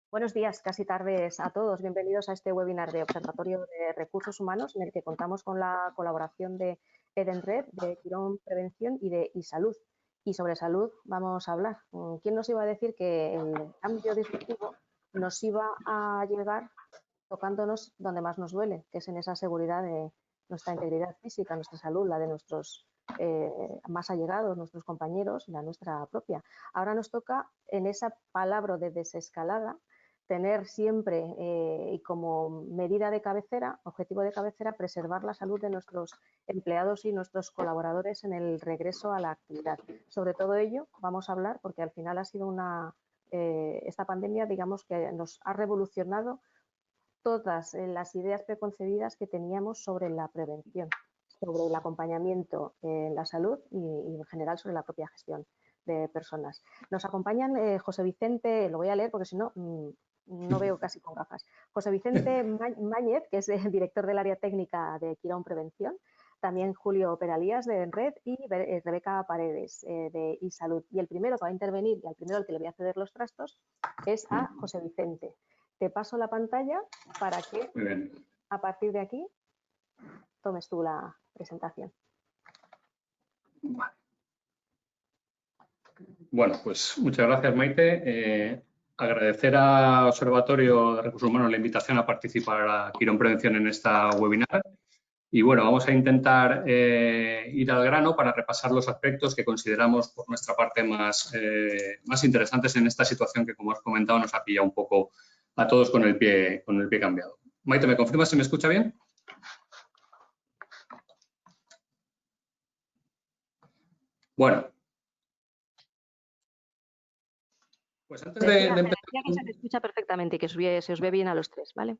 Buenos días, casi tardes a todos. Bienvenidos a este webinar de Observatorio de Recursos Humanos en el que contamos con la colaboración de Edenred, de Quirón Prevención y de iSalud. Y sobre salud vamos a hablar. ¿Quién nos iba a decir que el cambio disruptivo nos iba a llegar tocándonos donde más nos duele, que es en esa seguridad de nuestra integridad física, nuestra salud, la de nuestros más allegados, nuestros compañeros, la nuestra propia? Ahora nos toca en esa palabra de desescalada tener siempre y como medida de cabecera, objetivo de cabecera, preservar la salud de nuestros empleados y nuestros colaboradores en el regreso a la actividad. Sobre todo ello vamos a hablar porque al final ha sido esta pandemia, digamos, que nos ha revolucionado todas las ideas preconcebidas que teníamos sobre la prevención, sobre el acompañamiento en la salud y en general sobre la propia gestión de personas. Nos acompañan José Vicente, lo voy a leer porque si no, no veo casi con gafas. José Vicente Máñez, que es el director del área técnica de Quirón Prevención, también Julio Peralías de Enred y Rebeca Paredes de iSalud. Y el primero que va a intervenir y al primero al que le voy a ceder los trastos es a José Vicente. Te paso la pantalla para que a partir de aquí tomes tú la presentación. Bueno, pues muchas gracias, Maite. Agradecer al Observatorio de Recursos Humanos la invitación a participar a Quirón Prevención en esta webinar. Y bueno, vamos a intentar ir al grano para repasar los aspectos que consideramos por nuestra parte más interesantes en esta situación que, como has comentado, nos ha pillado un poco a todos con el pie cambiado. Maite, ¿me confirmas si me escucha bien? Bueno. Pues antes de empezar... que se te escucha perfectamente y que se os ve bien a los tres, ¿vale?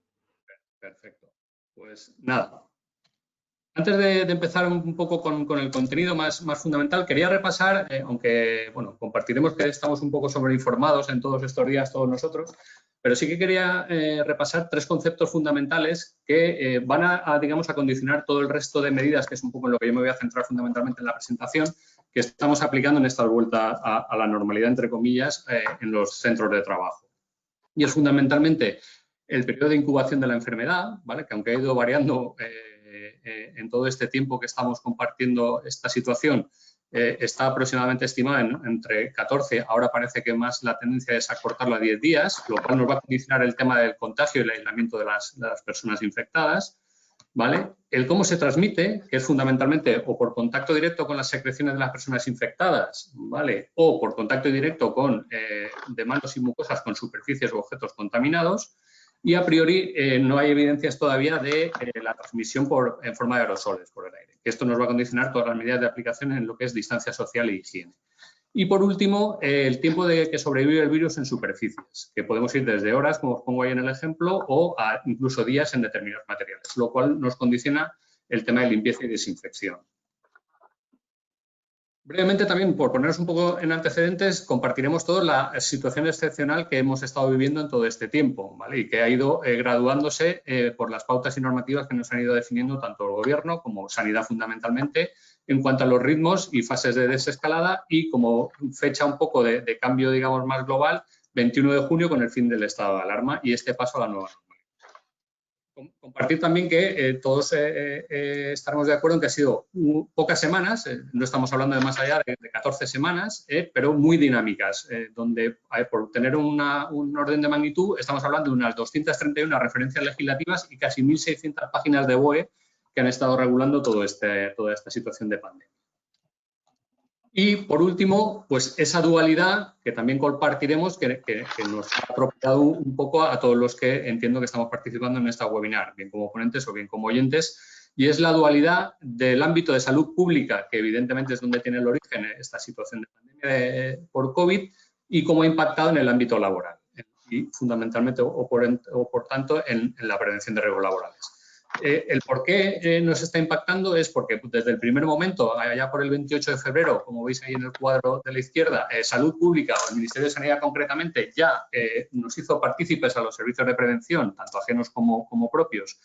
Perfecto. Pues nada. Antes de empezar un poco con el contenido más fundamental, quería repasar, aunque bueno, compartiremos que estamos un poco sobreinformados en todos estos días, todos nosotros, pero sí que quería repasar tres conceptos fundamentales que van digamos, a condicionar todo el resto de medidas, que es un poco en lo que yo me voy a centrar fundamentalmente en la presentación, que estamos aplicando en esta vuelta a la normalidad, entre comillas, en los centros de trabajo. Y es fundamentalmente el periodo de incubación de la enfermedad, ¿vale? Que aunque ha ido variando en todo este tiempo que estamos compartiendo esta situación, está aproximadamente estimada entre 14, ahora parece que más la tendencia es acortarlo a 10 días, lo cual nos va a condicionar el tema del contagio y el aislamiento de las personas infectadas, ¿vale? El cómo se transmite, que es fundamentalmente o por contacto directo con las secreciones de las personas infectadas, ¿vale? O por contacto directo de manos y mucosas con superficies u objetos contaminados. Y a priori no hay evidencias todavía de la transmisión en forma de aerosoles por el aire. Esto nos va a condicionar todas las medidas de aplicación en lo que es distancia social e higiene. Y por último, el tiempo de que sobrevive el virus en superficies, que podemos ir desde horas, como os pongo ahí en el ejemplo, o a incluso días en determinados materiales, lo cual nos condiciona el tema de limpieza y desinfección. Brevemente también, por ponernos un poco en antecedentes, compartiremos todos la situación excepcional que hemos estado viviendo en todo este tiempo, ¿vale? Y que ha ido graduándose por las pautas y normativas que nos han ido definiendo tanto el Gobierno como Sanidad fundamentalmente en cuanto a los ritmos y fases de desescalada y como fecha un poco de cambio, digamos, más global, 21 de junio con el fin del estado de alarma y este paso a la nueva normalidad. Compartir también que todos estaremos de acuerdo en que ha sido pocas semanas, no estamos hablando de más allá de 14 semanas, pero muy dinámicas, donde por tener un orden de magnitud estamos hablando de unas 231 referencias legislativas y casi 1.600 páginas de BOE que han estado regulando toda esta situación de pandemia. Y, por último, pues esa dualidad que también compartiremos que nos ha apropiado un poco a todos los que entiendo que estamos participando en esta webinar, bien como ponentes o bien como oyentes, y es la dualidad del ámbito de salud pública, que evidentemente es donde tiene el origen esta situación de pandemia por COVID, y cómo ha impactado en el ámbito laboral, y fundamentalmente o por tanto en la prevención de riesgos laborales. El por qué nos está impactando es porque desde el primer momento, allá por el 28 de febrero, como veis ahí en el cuadro de la izquierda, Salud Pública o el Ministerio de Sanidad concretamente ya nos hizo partícipes a los servicios de prevención, tanto ajenos como propios,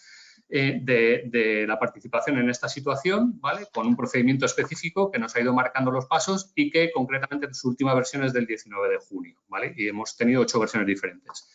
de la participación en esta situación, ¿vale? Con un procedimiento específico que nos ha ido marcando los pasos y que concretamente su última versión es del 19 de junio, ¿vale? Y hemos tenido 8 versiones diferentes.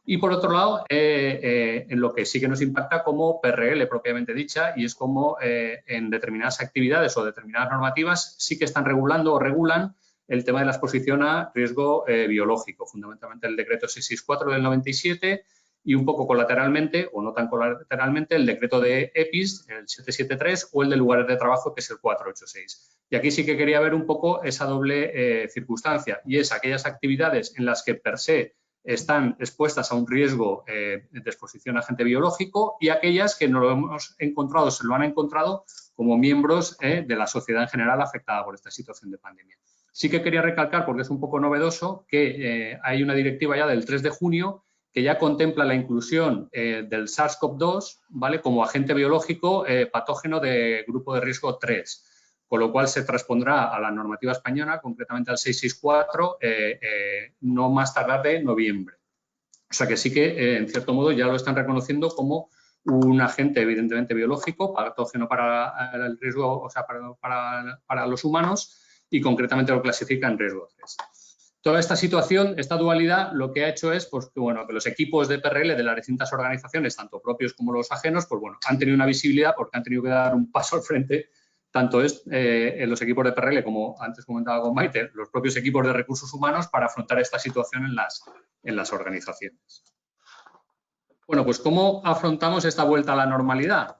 Y por otro lado, en lo que sí que nos impacta como PRL propiamente dicha, y es como en determinadas actividades o determinadas normativas sí que están regulando o regulan el tema de la exposición a riesgo biológico, fundamentalmente el decreto 664 del 97 y un poco colateralmente, o no tan colateralmente, el decreto de EPIs, el 773, o el de lugares de trabajo, que es el 486. Y aquí sí que quería ver un poco esa doble circunstancia, y es aquellas actividades en las que per se están expuestas a un riesgo de exposición a agente biológico y aquellas que no lo hemos encontrado, se lo han encontrado como miembros de la sociedad en general afectada por esta situación de pandemia. Sí que quería recalcar, porque es un poco novedoso, que hay una directiva ya del 3 de junio que ya contempla la inclusión del SARS-CoV-2, ¿vale?, como agente biológico patógeno de grupo de riesgo 3. Con lo cual se transpondrá a la normativa española, concretamente al 664, no más tardar de noviembre. O sea que sí que, en cierto modo, ya lo están reconociendo como un agente evidentemente biológico, patógeno para el riesgo, o sea, para los humanos, y concretamente lo clasifica en riesgo 3. Toda esta situación, esta dualidad, lo que ha hecho es pues, que los equipos de PRL de las distintas organizaciones, tanto propios como los ajenos, pues bueno, han tenido una visibilidad porque han tenido que dar un paso al frente, tanto en los equipos de PRL, como antes comentaba con Maite, los propios equipos de recursos humanos para afrontar esta situación en las organizaciones. Bueno, pues ¿cómo afrontamos esta vuelta a la normalidad?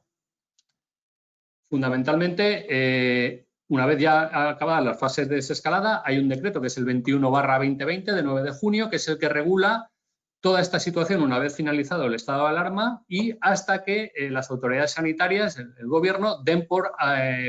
Fundamentalmente, una vez ya acabadas las fases de desescalada, hay un decreto que es el 21/2020 de 9 de junio, que es el que regula toda esta situación una vez finalizado el estado de alarma y hasta que las autoridades sanitarias, el gobierno, den por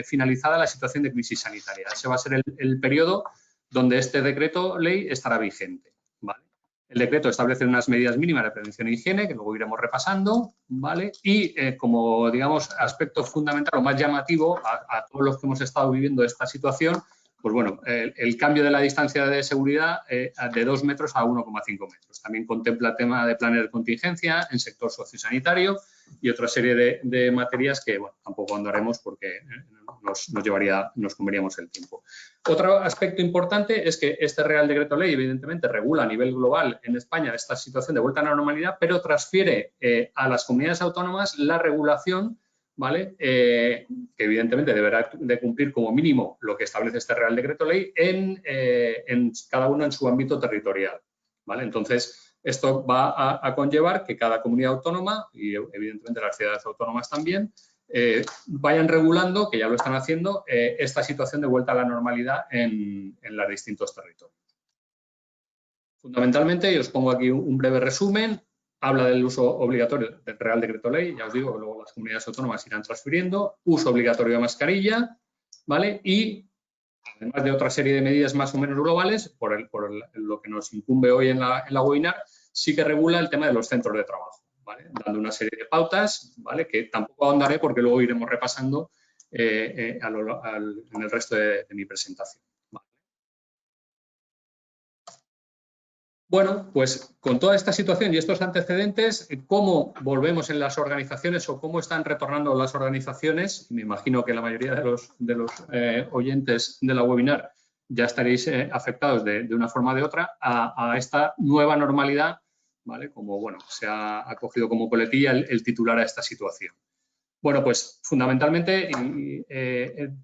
finalizada la situación de crisis sanitaria. Ese va a ser el periodo donde este decreto ley estará vigente, ¿vale? El decreto establece unas medidas mínimas de prevención e higiene, que luego iremos repasando, ¿vale? Y como, digamos, aspecto fundamental o más llamativo a todos los que hemos estado viviendo esta situación, pues bueno, el cambio de la distancia de seguridad de 2 metros a 1,5 metros. También contempla el tema de planes de contingencia en sector sociosanitario y otra serie de materias que, bueno, tampoco andaremos porque nos comeríamos el tiempo. Otro aspecto importante es que este Real Decreto Ley, evidentemente, regula a nivel global en España esta situación de vuelta a la normalidad, pero transfiere a las comunidades autónomas la regulación, ¿vale? Que evidentemente deberá de cumplir como mínimo lo que establece este Real Decreto Ley en cada uno en su ámbito territorial, ¿vale? Entonces, esto va a conllevar que cada comunidad autónoma y evidentemente las ciudades autónomas también vayan regulando, que ya lo están haciendo, esta situación de vuelta a la normalidad en los distintos territorios. Fundamentalmente, y os pongo aquí un breve resumen, habla del uso obligatorio del Real Decreto Ley, ya os digo que luego las comunidades autónomas irán transfiriendo, uso obligatorio de mascarilla, ¿vale? Y además de otra serie de medidas más o menos globales, por lo que nos incumbe hoy en la webinar, sí que regula el tema de los centros de trabajo, ¿vale? Dando una serie de pautas, ¿vale? Que tampoco ahondaré porque luego iremos repasando en el resto de mi presentación. Bueno, pues con toda esta situación y estos antecedentes, ¿cómo volvemos en las organizaciones o cómo están retornando las organizaciones? Me imagino que la mayoría de los oyentes de la webinar ya estaréis afectados de una forma o de otra a esta nueva normalidad, ¿vale? Como, bueno, se ha acogido como coletilla el titular a esta situación. Bueno, pues fundamentalmente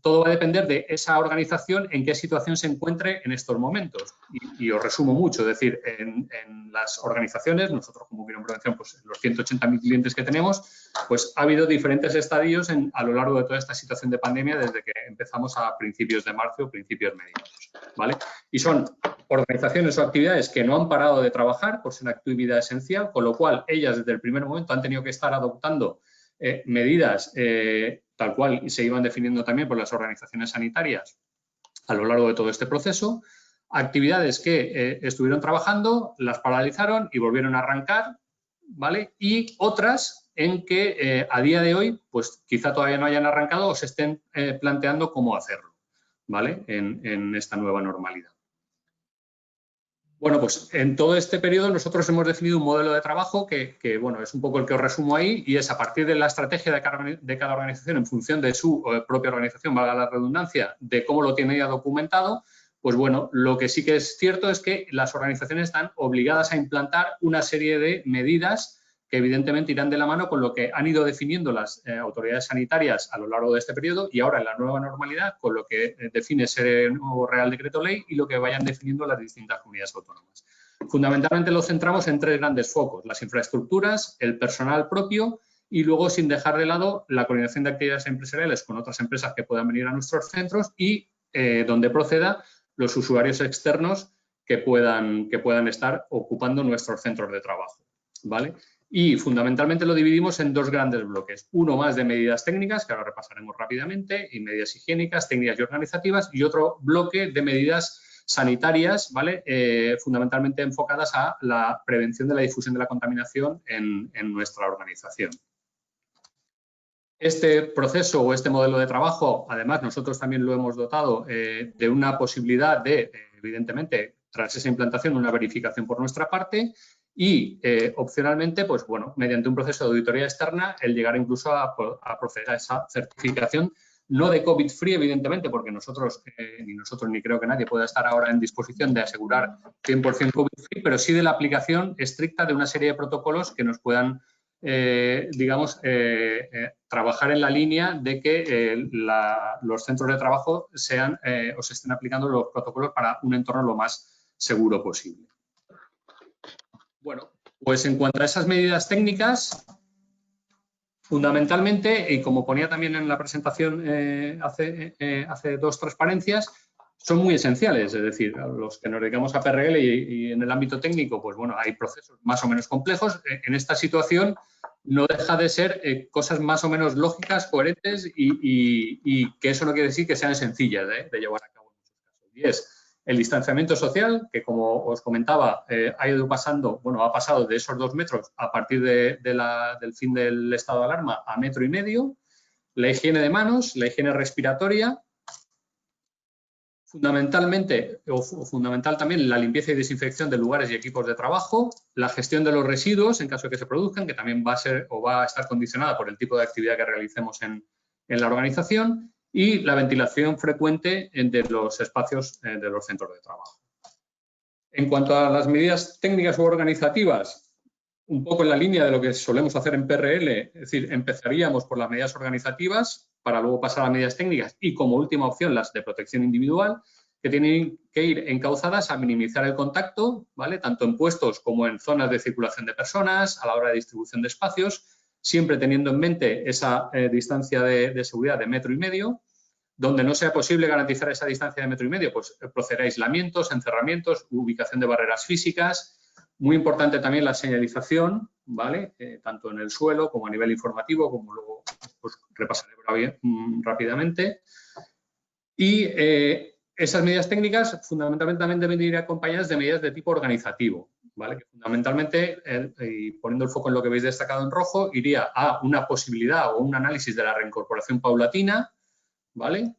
todo va a depender de esa organización en qué situación se encuentre en estos momentos. Y os resumo mucho, es decir, en las organizaciones, nosotros como Quirón Prevención, pues en los 180.000 clientes que tenemos, pues ha habido diferentes estadios a lo largo de toda esta situación de pandemia desde que empezamos a principios de marzo o principios mediados, ¿vale? Y son organizaciones o actividades que no han parado de trabajar por ser una actividad esencial, con lo cual ellas desde el primer momento han tenido que estar adoptando medidas tal cual se iban definiendo también por las organizaciones sanitarias a lo largo de todo este proceso, actividades que estuvieron trabajando, las paralizaron y volvieron a arrancar, ¿vale? Y otras en que a día de hoy, pues quizá todavía no hayan arrancado o se estén planteando cómo hacerlo, ¿vale? En esta nueva normalidad. Bueno, pues en todo este periodo nosotros hemos definido un modelo de trabajo que bueno, es un poco el que os resumo ahí y es a partir de la estrategia de cada organización en función de su propia organización, valga la redundancia, de cómo lo tiene ya documentado, pues bueno, lo que sí que es cierto es que las organizaciones están obligadas a implantar una serie de medidas que evidentemente irán de la mano con lo que han ido definiendo las autoridades sanitarias a lo largo de este periodo y ahora en la nueva normalidad con lo que define ese nuevo Real Decreto Ley y lo que vayan definiendo las distintas comunidades autónomas. Fundamentalmente lo centramos en 3 grandes focos: las infraestructuras, el personal propio y luego, sin dejar de lado, la coordinación de actividades empresariales con otras empresas que puedan venir a nuestros centros y, donde proceda, los usuarios externos que puedan estar ocupando nuestros centros de trabajo, ¿vale? Y fundamentalmente lo dividimos en 2 grandes bloques. Uno más de medidas técnicas, que ahora repasaremos rápidamente, y medidas higiénicas, técnicas y organizativas, y otro bloque de medidas sanitarias, ¿vale? Fundamentalmente enfocadas a la prevención de la difusión de la contaminación en nuestra organización. Este proceso o este modelo de trabajo, además, nosotros también lo hemos dotado de una posibilidad de, evidentemente, tras esa implantación, una verificación por nuestra parte y, opcionalmente, pues bueno, mediante un proceso de auditoría externa, el llegar incluso a proceder a esa certificación, no de COVID-free, evidentemente, porque nosotros ni creo que nadie pueda estar ahora en disposición de asegurar 100% COVID-free, pero sí de la aplicación estricta de una serie de protocolos que nos puedan trabajar en la línea de que los centros de trabajo sean o se estén aplicando los protocolos para un entorno lo más seguro posible. Bueno, pues en cuanto a esas medidas técnicas, fundamentalmente, y como ponía también en la presentación hace 2 transparencias, son muy esenciales, es decir, a los que nos dedicamos a PRL y en el ámbito técnico, pues bueno, hay procesos más o menos complejos. En esta situación no deja de ser cosas más o menos lógicas, coherentes y que eso no quiere decir que sean sencillas de llevar a cabo en muchos casos. Y es el distanciamiento social, que como os comentaba, ha ido pasando, bueno, ha pasado de esos 2 metros a partir del fin del estado de alarma a 1,5 metros. La higiene de manos, la higiene respiratoria. Fundamental también la limpieza y desinfección de lugares y equipos de trabajo, la gestión de los residuos en caso de que se produzcan, que también va a ser o va a estar condicionada por el tipo de actividad que realicemos en la organización, y la ventilación frecuente de los espacios de los centros de trabajo. En cuanto a las medidas técnicas u organizativas, un poco en la línea de lo que solemos hacer en PRL, es decir, empezaríamos por las medidas organizativas para luego pasar a las medidas técnicas y, como última opción, las de protección individual, que tienen que ir encauzadas a minimizar el contacto, ¿vale? Tanto en puestos como en zonas de circulación de personas, a la hora de distribución de espacios, siempre teniendo en mente esa distancia de seguridad de 1,5 metros. Donde no sea posible garantizar esa distancia de 1,5 metros, pues proceder a aislamientos, encerramientos, ubicación de barreras físicas. Muy importante también la señalización, ¿vale? Tanto en el suelo como a nivel informativo, como luego pues, repasaré rápidamente. Y esas medidas técnicas fundamentalmente también deben ir acompañadas de medidas de tipo organizativo, ¿vale? Que fundamentalmente, y poniendo el foco en lo que veis destacado en rojo, iría a una posibilidad o un análisis de la reincorporación paulatina, ¿vale?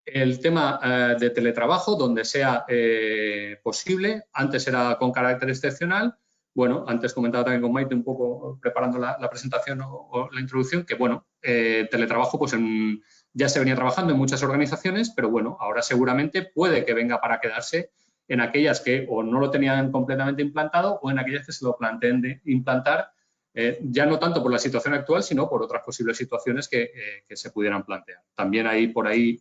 El tema de teletrabajo, donde sea posible. Antes era con carácter excepcional. Bueno, antes comentaba también con Maite un poco preparando la presentación o la introducción, que bueno, teletrabajo pues ya se venía trabajando en muchas organizaciones, pero bueno, ahora seguramente puede que venga para quedarse en aquellas que o no lo tenían completamente implantado o en aquellas que se lo planteen de implantar, ya no tanto por la situación actual, sino por otras posibles situaciones que se pudieran plantear. También hay por ahí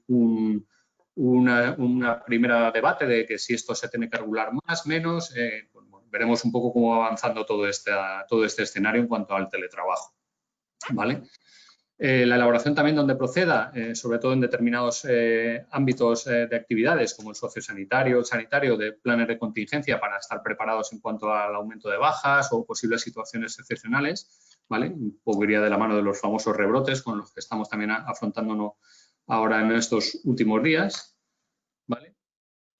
una primera debate de que si esto se tiene que regular más, menos. Bueno, veremos un poco cómo va avanzando todo este escenario en cuanto al teletrabajo, ¿vale? La elaboración también donde proceda, sobre todo en determinados ámbitos de actividades como el sociosanitario, el sanitario, de planes de contingencia para estar preparados en cuanto al aumento de bajas o posibles situaciones excepcionales, ¿vale? Un poco iría de la mano de los famosos rebrotes con los que estamos también afrontándonos ahora en estos últimos días, ¿vale?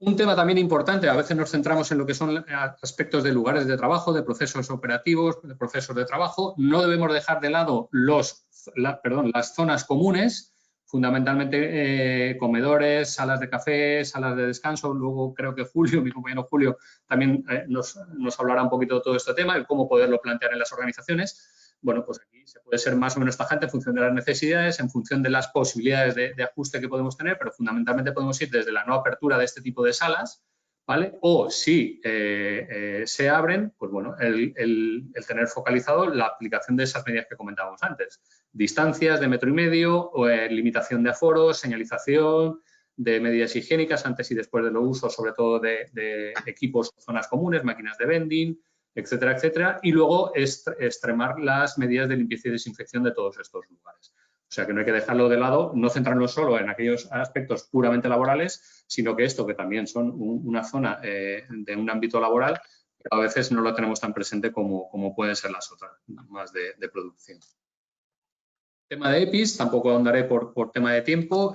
Un tema también importante, a veces nos centramos en lo que son aspectos de lugares de trabajo, de procesos operativos, de procesos de trabajo. No debemos dejar de lado las zonas comunes, fundamentalmente comedores, salas de café, salas de descanso. Luego creo que Julio, mi compañero Julio, también nos hablará un poquito de todo este tema y cómo poderlo plantear en las organizaciones. bueno, pues aquí se puede ser más o menos tajante en función de las necesidades, en función de las posibilidades de ajuste que podemos tener, pero fundamentalmente podemos ir desde la no apertura de este tipo de salas, ¿vale? O si se abren, pues bueno, el tener focalizado la aplicación de esas medidas que comentábamos antes. Distancias de 1,5 metros, o, limitación de aforos, señalización, de medidas higiénicas antes y después de los usos, sobre todo de equipos, zonas comunes, máquinas de vending, etcétera, etcétera. Y luego extremar las medidas de limpieza y desinfección de todos estos lugares. O sea, que no hay que dejarlo de lado, no centrarnos solo en aquellos aspectos puramente laborales, sino que esto, que también son una zona de un ámbito laboral, pero a veces no lo tenemos tan presente como pueden ser las otras, más de producción. Tema de EPIs, tampoco ahondaré por tema de tiempo.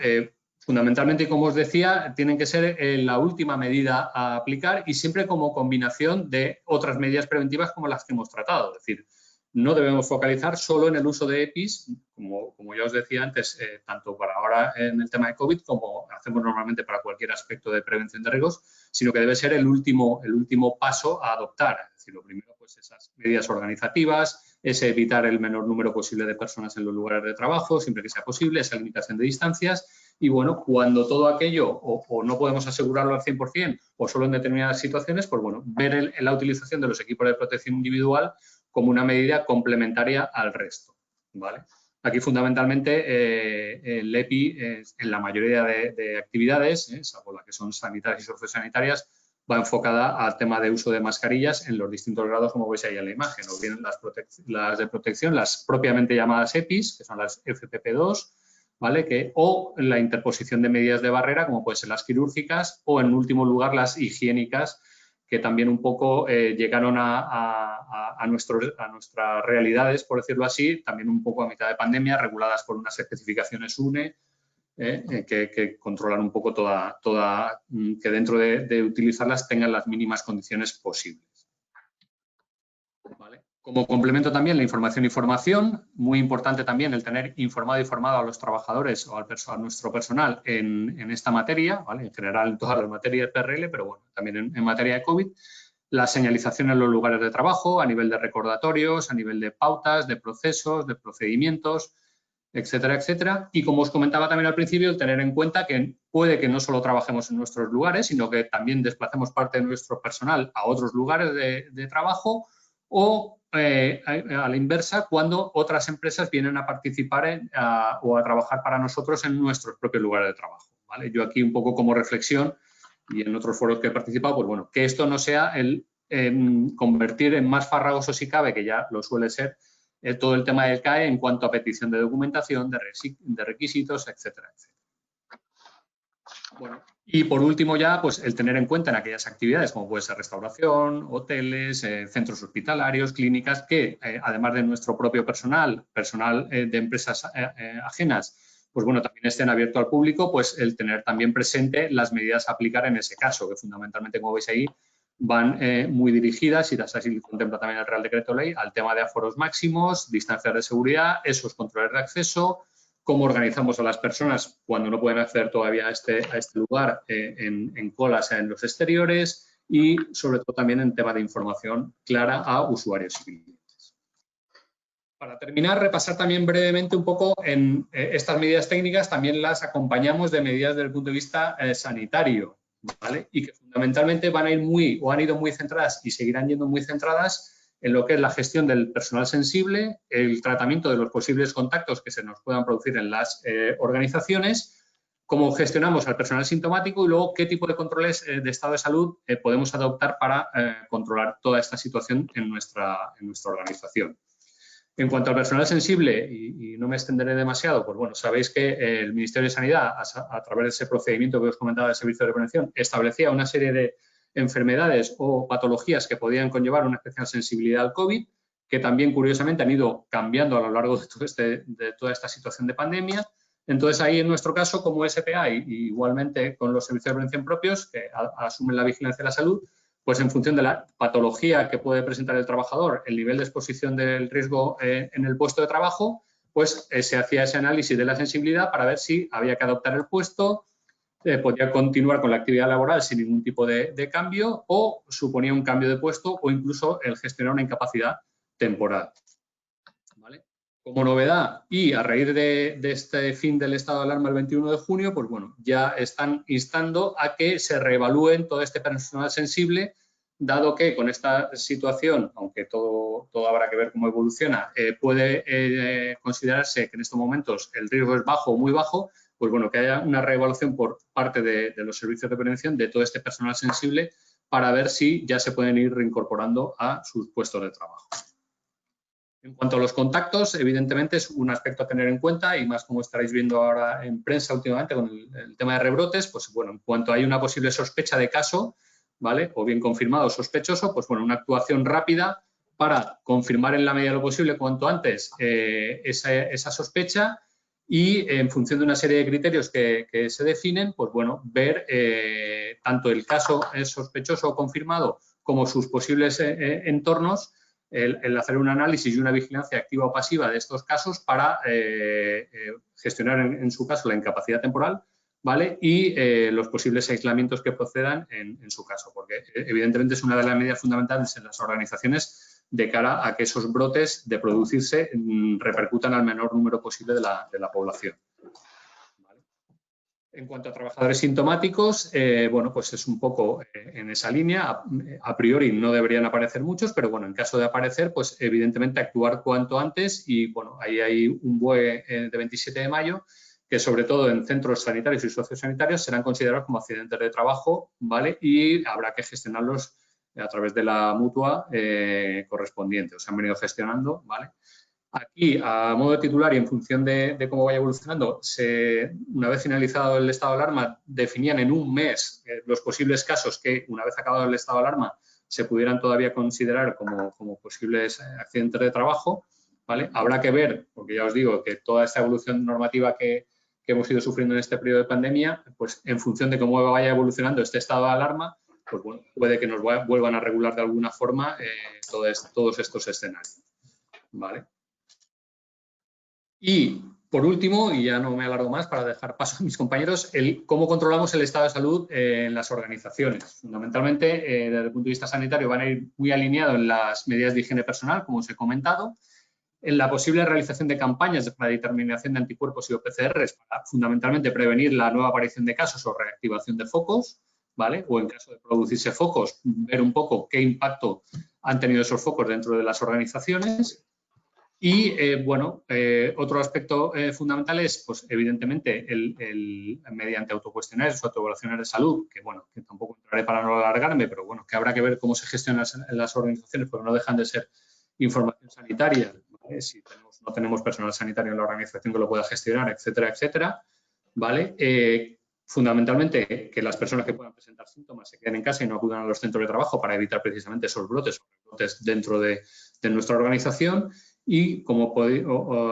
Fundamentalmente, como os decía, tienen que ser la última medida a aplicar y siempre como combinación de otras medidas preventivas como las que hemos tratado. Es decir, no debemos focalizar solo en el uso de EPIs, como ya os decía antes, tanto para ahora en el tema de COVID como hacemos normalmente para cualquier aspecto de prevención de riesgos, sino que debe ser el último paso a adoptar. Es decir, lo primero, pues esas medidas organizativas, es evitar el menor número posible de personas en los lugares de trabajo, siempre que sea posible, esa limitación de distancias. Y bueno, cuando todo aquello o no podemos asegurarlo al 100% o solo en determinadas situaciones, pues bueno, ver la utilización de los equipos de protección individual como una medida complementaria al resto, ¿vale? Aquí fundamentalmente el EPI en la mayoría de actividades, salvo las que son sanitarias y sociosanitarias, va enfocada al tema de uso de mascarillas en los distintos grados, como veis ahí en la imagen, o bien las de protección, las propiamente llamadas EPIs, que son las FFP2, ¿vale? O la interposición de medidas de barrera, como pueden ser las quirúrgicas, o en último lugar las higiénicas, que también un poco llegaron a nuestras realidades, por decirlo así, también un poco a mitad de pandemia, reguladas por unas especificaciones UNE, que controlan un poco que dentro de utilizarlas tengan las mínimas condiciones posibles. ¿Vale? Como complemento también la información y formación, muy importante también el tener informado y formado a los trabajadores o a nuestro personal en esta materia, ¿vale? En general en todas las materias PRL, pero bueno, también en materia de COVID, la señalización en los lugares de trabajo a nivel de recordatorios, a nivel de pautas, de procesos, de procedimientos, etcétera, etcétera. Y como os comentaba también al principio, el tener en cuenta que puede que no solo trabajemos en nuestros lugares, sino que también desplacemos parte de nuestro personal a otros lugares de trabajo o a la inversa, cuando otras empresas vienen a participar o a trabajar para nosotros en nuestros propios lugares de trabajo, ¿vale? Yo aquí un poco como reflexión y en otros foros que he participado, pues bueno, que esto no sea el convertir en más farragoso si cabe, que ya lo suele ser, todo el tema del CAE en cuanto a petición de documentación, de requisitos, etcétera, etcétera. Bueno, y por último ya, pues el tener en cuenta en aquellas actividades como puede ser restauración, hoteles, centros hospitalarios, clínicas, que además de nuestro propio personal de empresas ajenas, pues bueno, también estén abiertos al público, pues el tener también presente las medidas a aplicar en ese caso, que fundamentalmente, como veis ahí, van muy dirigidas, y así contempla también el Real Decreto Ley, al tema de aforos máximos, distancias de seguridad, esos controles de acceso, cómo organizamos a las personas cuando no pueden acceder todavía a este lugar en colas en los exteriores y, sobre todo, también en tema de información clara a usuarios y clientes. Para terminar, repasar también brevemente un poco en estas medidas técnicas, también las acompañamos de medidas desde el punto de vista sanitario, ¿vale? Y que fundamentalmente van a ir han ido muy centradas y seguirán yendo muy centradas en lo que es la gestión del personal sensible, el tratamiento de los posibles contactos que se nos puedan producir en las organizaciones, cómo gestionamos al personal sintomático y luego qué tipo de controles de estado de salud podemos adoptar para controlar toda esta situación en nuestra organización. En cuanto al personal sensible, y no me extenderé demasiado, pues bueno, sabéis que el Ministerio de Sanidad, a través de ese procedimiento que os comentaba del Servicio de Prevención, establecía una serie de enfermedades o patologías que podían conllevar una especial sensibilidad al COVID, que también, curiosamente, han ido cambiando a lo largo de toda esta situación de pandemia. Entonces, ahí, en nuestro caso, como SPA, y igualmente con los servicios de prevención propios, que asumen la vigilancia de la salud, pues en función de la patología que puede presentar el trabajador, el nivel de exposición del riesgo en el puesto de trabajo, pues se hacía ese análisis de la sensibilidad para ver si había que adoptar el puesto, podía continuar con la actividad laboral sin ningún tipo de cambio o suponía un cambio de puesto o incluso el gestionar una incapacidad temporal. Como novedad, y a raíz de este fin del estado de alarma el 21 de junio, pues bueno, ya están instando a que se reevalúen todo este personal sensible, dado que con esta situación, aunque todo habrá que ver cómo evoluciona, puede considerarse que en estos momentos el riesgo es bajo o muy bajo, pues bueno, que haya una reevaluación por parte de los servicios de prevención de todo este personal sensible para ver si ya se pueden ir reincorporando a sus puestos de trabajo. En cuanto a los contactos, evidentemente es un aspecto a tener en cuenta y más como estaréis viendo ahora en prensa últimamente con el tema de rebrotes, pues bueno, en cuanto hay una posible sospecha de caso, ¿vale? O bien confirmado o sospechoso, pues bueno, una actuación rápida para confirmar en la medida de lo posible cuanto antes esa sospecha y en función de una serie de criterios que se definen, pues bueno, ver tanto el caso sospechoso o confirmado como sus posibles entornos, el hacer un análisis y una vigilancia activa o pasiva de estos casos para gestionar, en su caso, la incapacidad temporal, ¿vale? Y los posibles aislamientos que procedan en su caso, porque evidentemente es una de las medidas fundamentales en las organizaciones de cara a que esos brotes de producirse repercutan al menor número posible de la población. En cuanto a trabajadores sintomáticos, bueno, pues es un poco en esa línea. A priori no deberían aparecer muchos, pero bueno, en caso de aparecer, pues evidentemente actuar cuanto antes y bueno, ahí hay un BOE de 27 de mayo que sobre todo en centros sanitarios y sociosanitarios serán considerados como accidentes de trabajo, ¿vale? Y habrá que gestionarlos a través de la mutua correspondiente. Se han venido gestionando, ¿vale? Aquí, a modo de titular y en función de cómo vaya evolucionando, una vez finalizado el estado de alarma, definían en un mes los posibles casos que, una vez acabado el estado de alarma, se pudieran todavía considerar como posibles accidentes de trabajo, ¿vale? Habrá que ver, porque ya os digo que toda esta evolución normativa que hemos ido sufriendo en este periodo de pandemia, pues en función de cómo vaya evolucionando este estado de alarma, pues bueno, puede que nos vuelvan a regular de alguna forma todos estos escenarios, ¿vale? Y, por último, y ya no me alargo más para dejar paso a mis compañeros, cómo controlamos el estado de salud en las organizaciones. Fundamentalmente, desde el punto de vista sanitario, van a ir muy alineados en las medidas de higiene personal, como os he comentado, en la posible realización de campañas para determinación de anticuerpos y OPCRs para, fundamentalmente, prevenir la nueva aparición de casos o reactivación de focos, ¿vale? O en caso de producirse focos, ver un poco qué impacto han tenido esos focos dentro de las organizaciones. Y, bueno, otro aspecto fundamental es, pues, evidentemente, mediante autocuestionarios o autoevaluaciones de salud, que, bueno, que tampoco entraré para no alargarme, pero, bueno, que habrá que ver cómo se gestionan las organizaciones, porque no dejan de ser información sanitaria, ¿vale? Si no tenemos personal sanitario en la organización que lo pueda gestionar, etcétera, etcétera, ¿vale? Fundamentalmente, que las personas que puedan presentar síntomas se queden en casa y no acudan a los centros de trabajo para evitar precisamente esos brotes dentro de nuestra organización. Y como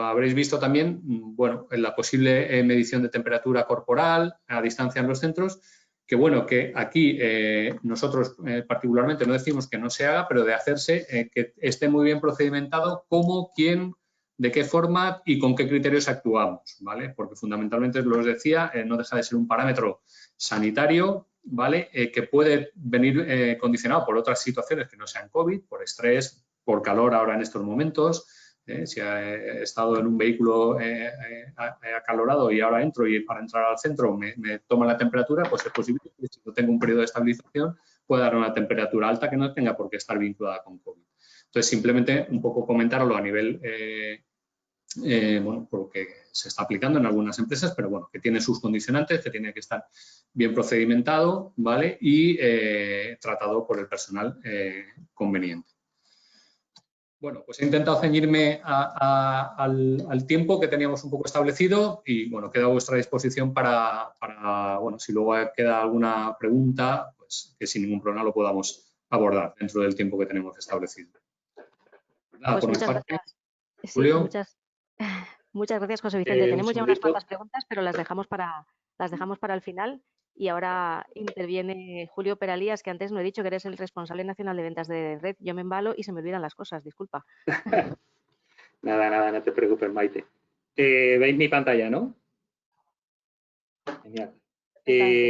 habréis visto también, bueno, en la posible medición de temperatura corporal a distancia en los centros, que bueno, que aquí nosotros particularmente no decimos que no se haga, pero de hacerse, que esté muy bien procedimentado cómo, quién, de qué forma y con qué criterios actuamos, ¿vale? Porque fundamentalmente, os decía, no deja de ser un parámetro sanitario, ¿vale? Que puede venir condicionado por otras situaciones que no sean COVID, por estrés, por calor ahora en estos momentos. Si he estado en un vehículo acalorado y ahora entro y para entrar al centro me toma la temperatura, pues es posible que si no tengo un periodo de estabilización pueda dar una temperatura alta que no tenga por qué estar vinculada con COVID. Entonces, simplemente un poco comentarlo a nivel, bueno, por lo que se está aplicando en algunas empresas, pero bueno, que tiene sus condicionantes, que tiene que estar bien procedimentado, ¿vale? Y tratado por el personal conveniente. Bueno, pues he intentado ceñirme al tiempo que teníamos un poco establecido y, bueno, quedo a vuestra disposición para, bueno, si luego queda alguna pregunta, pues que sin ningún problema lo podamos abordar dentro del tiempo que tenemos establecido. Nada, pues muchas gracias. Julio. Sí, muchas gracias, José Vicente. Tenemos ya unas cuantas preguntas, pero las dejamos para el final. Y ahora interviene Julio Peralías, que antes no he dicho que eres el responsable nacional de ventas de Red. Yo me embalo y se me olvidan las cosas, disculpa. Nada, no te preocupes, Maite. ¿Veis mi pantalla, no? Genial.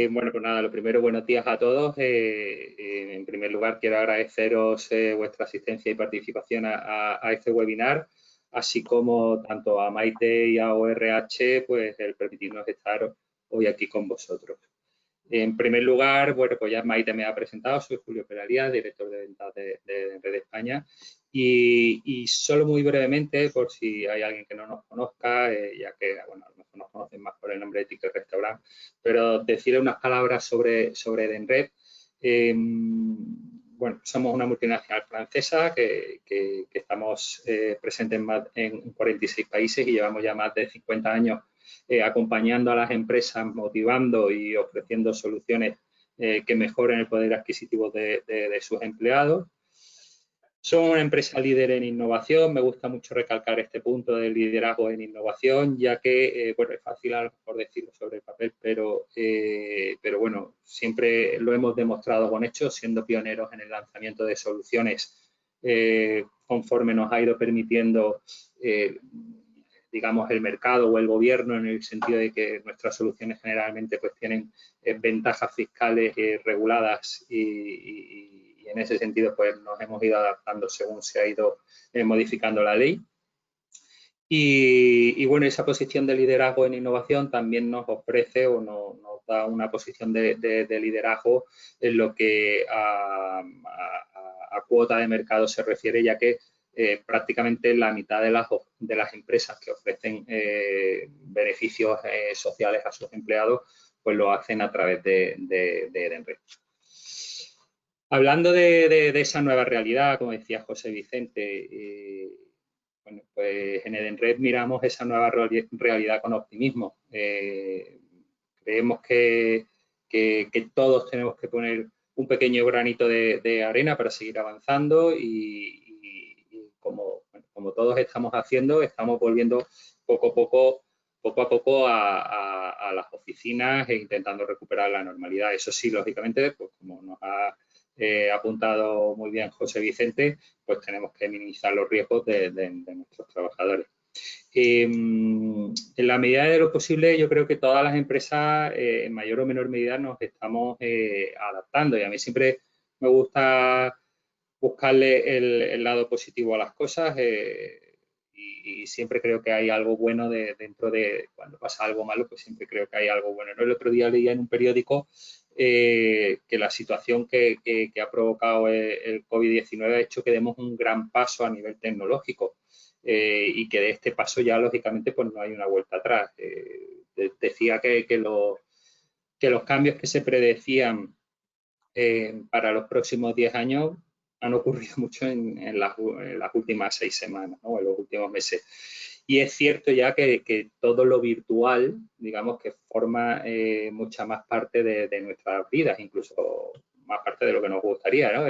Bueno, pues nada, lo primero, buenos días a todos. En primer lugar, quiero agradeceros vuestra asistencia y participación a este webinar. así como tanto a Maite y a ORH, pues el permitirnos estar hoy aquí con vosotros. En primer lugar, bueno, pues ya Maite me ha presentado, soy Julio Peralía, director de ventas de Red España, y solo muy brevemente, por si hay alguien que no nos conozca, ya que, bueno, a lo mejor nos conocen más por el nombre de Ticket Restaurant, pero decirle unas palabras sobre Edenred. Bueno, somos una multinacional francesa que estamos presentes en 46 países y llevamos ya más de 50 años acompañando a las empresas, motivando y ofreciendo soluciones que mejoren el poder adquisitivo de sus empleados. Somos una empresa líder en innovación. Me gusta mucho recalcar este punto del liderazgo en innovación, ya que, bueno, es fácil a lo mejor decirlo sobre el papel, pero bueno, siempre lo hemos demostrado con hechos, siendo pioneros en el lanzamiento de soluciones conforme nos ha ido permitiendo digamos, el mercado o el gobierno, en el sentido de que nuestras soluciones generalmente pues tienen ventajas fiscales reguladas y en ese sentido pues nos hemos ido adaptando según se ha ido modificando la ley. Y bueno, esa posición de liderazgo en innovación también nos ofrece o nos da una posición de liderazgo en lo que a cuota de mercado se refiere, ya que prácticamente la mitad de las empresas que ofrecen beneficios sociales a sus empleados, pues lo hacen a través de Edenred. Hablando de esa nueva realidad, como decía José Vicente, bueno, pues en Edenred miramos esa nueva realidad con optimismo. Creemos que todos tenemos que poner un pequeño granito de arena para seguir avanzando y como todos estamos haciendo, estamos volviendo poco a poco a las oficinas e intentando recuperar la normalidad. Eso sí, lógicamente, pues como nos ha apuntado muy bien José Vicente, pues tenemos que minimizar los riesgos de nuestros trabajadores. En la medida de lo posible, yo creo que todas las empresas, en mayor o menor medida, nos estamos adaptando, y a mí siempre me gusta buscarle el lado positivo a las cosas y siempre creo que hay algo bueno dentro de cuando pasa algo malo, pues siempre creo que hay algo bueno, ¿no? El otro día leía en un periódico que la situación que ha provocado el COVID-19 ha hecho que demos un gran paso a nivel tecnológico y que de este paso ya, lógicamente, pues no hay una vuelta atrás. Decía que los cambios que se predecían para los próximos 10 años han ocurrido mucho en las últimas 6 semanas, ¿no? En los últimos meses. Y es cierto ya que todo lo virtual, digamos, que forma mucha más parte de nuestras vidas, incluso más parte de lo que nos gustaría, ¿no?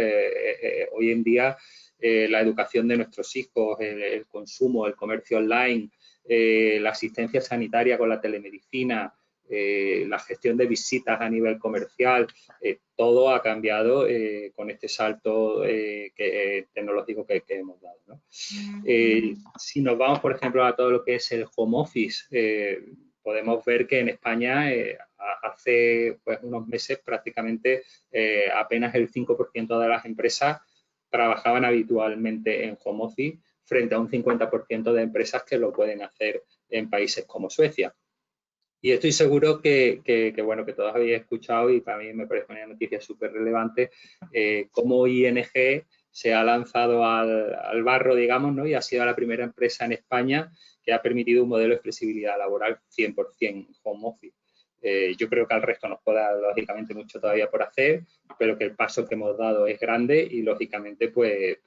Hoy en día la educación de nuestros hijos, el consumo, el comercio online, la asistencia sanitaria con la telemedicina, la gestión de visitas a nivel comercial, todo ha cambiado con este salto tecnológico que hemos dado, ¿no? Si nos vamos, por ejemplo, a todo lo que es el home office, podemos ver que en España hace pues, unos meses prácticamente apenas el 5% de las empresas trabajaban habitualmente en home office frente a un 50% de empresas que lo pueden hacer en países como Suecia. Y estoy seguro que bueno, que todos habéis escuchado, y para mí me parece una noticia súper relevante, cómo ING se ha lanzado al barro, digamos, ¿no? Y ha sido la primera empresa en España que ha permitido un modelo de flexibilidad laboral 100% home office. Yo creo que al resto nos queda, lógicamente, mucho todavía por hacer, pero que el paso que hemos dado es grande y, lógicamente, pues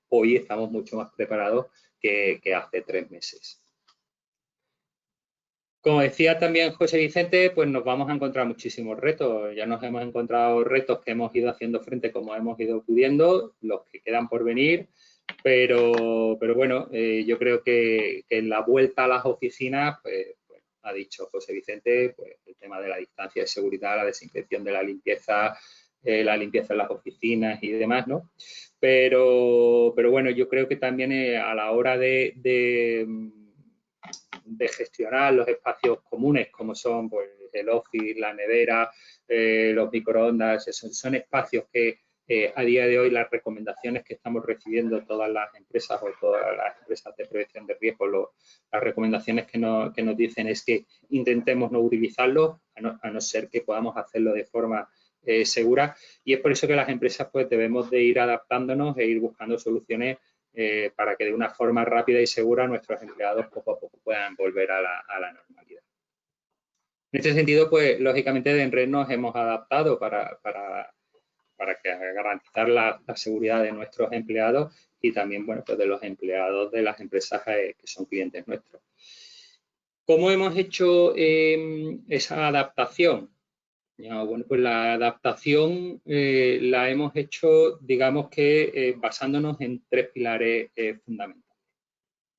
hoy estamos mucho más preparados que hace 3 meses. Como decía también José Vicente, pues nos vamos a encontrar muchísimos retos. Ya nos hemos encontrado retos que hemos ido haciendo frente como hemos ido pudiendo, los que quedan por venir, pero bueno, yo creo que en la vuelta a las oficinas, pues ha dicho José Vicente, pues el tema de la distancia de seguridad, la desinfección de la limpieza en las oficinas y demás, ¿no? Pero bueno, yo creo que también a la hora de gestionar los espacios comunes como son pues, el office, la nevera, los microondas, son espacios que a día de hoy las recomendaciones que estamos recibiendo todas las empresas o todas las empresas de prevención de riesgo, las recomendaciones que nos dicen es que intentemos no utilizarlo, a no ser que podamos hacerlo de forma segura, y es por eso que las empresas pues debemos de ir adaptándonos e ir buscando soluciones para que de una forma rápida y segura nuestros empleados poco a poco puedan volver a la normalidad. En este sentido, pues lógicamente de Edenred nos hemos adaptado para garantizar la seguridad de nuestros empleados y también, bueno, pues de los empleados de las empresas que son clientes nuestros. ¿Cómo hemos hecho esa adaptación? Bueno, pues la adaptación la hemos hecho, digamos que basándonos en 3 pilares fundamentales.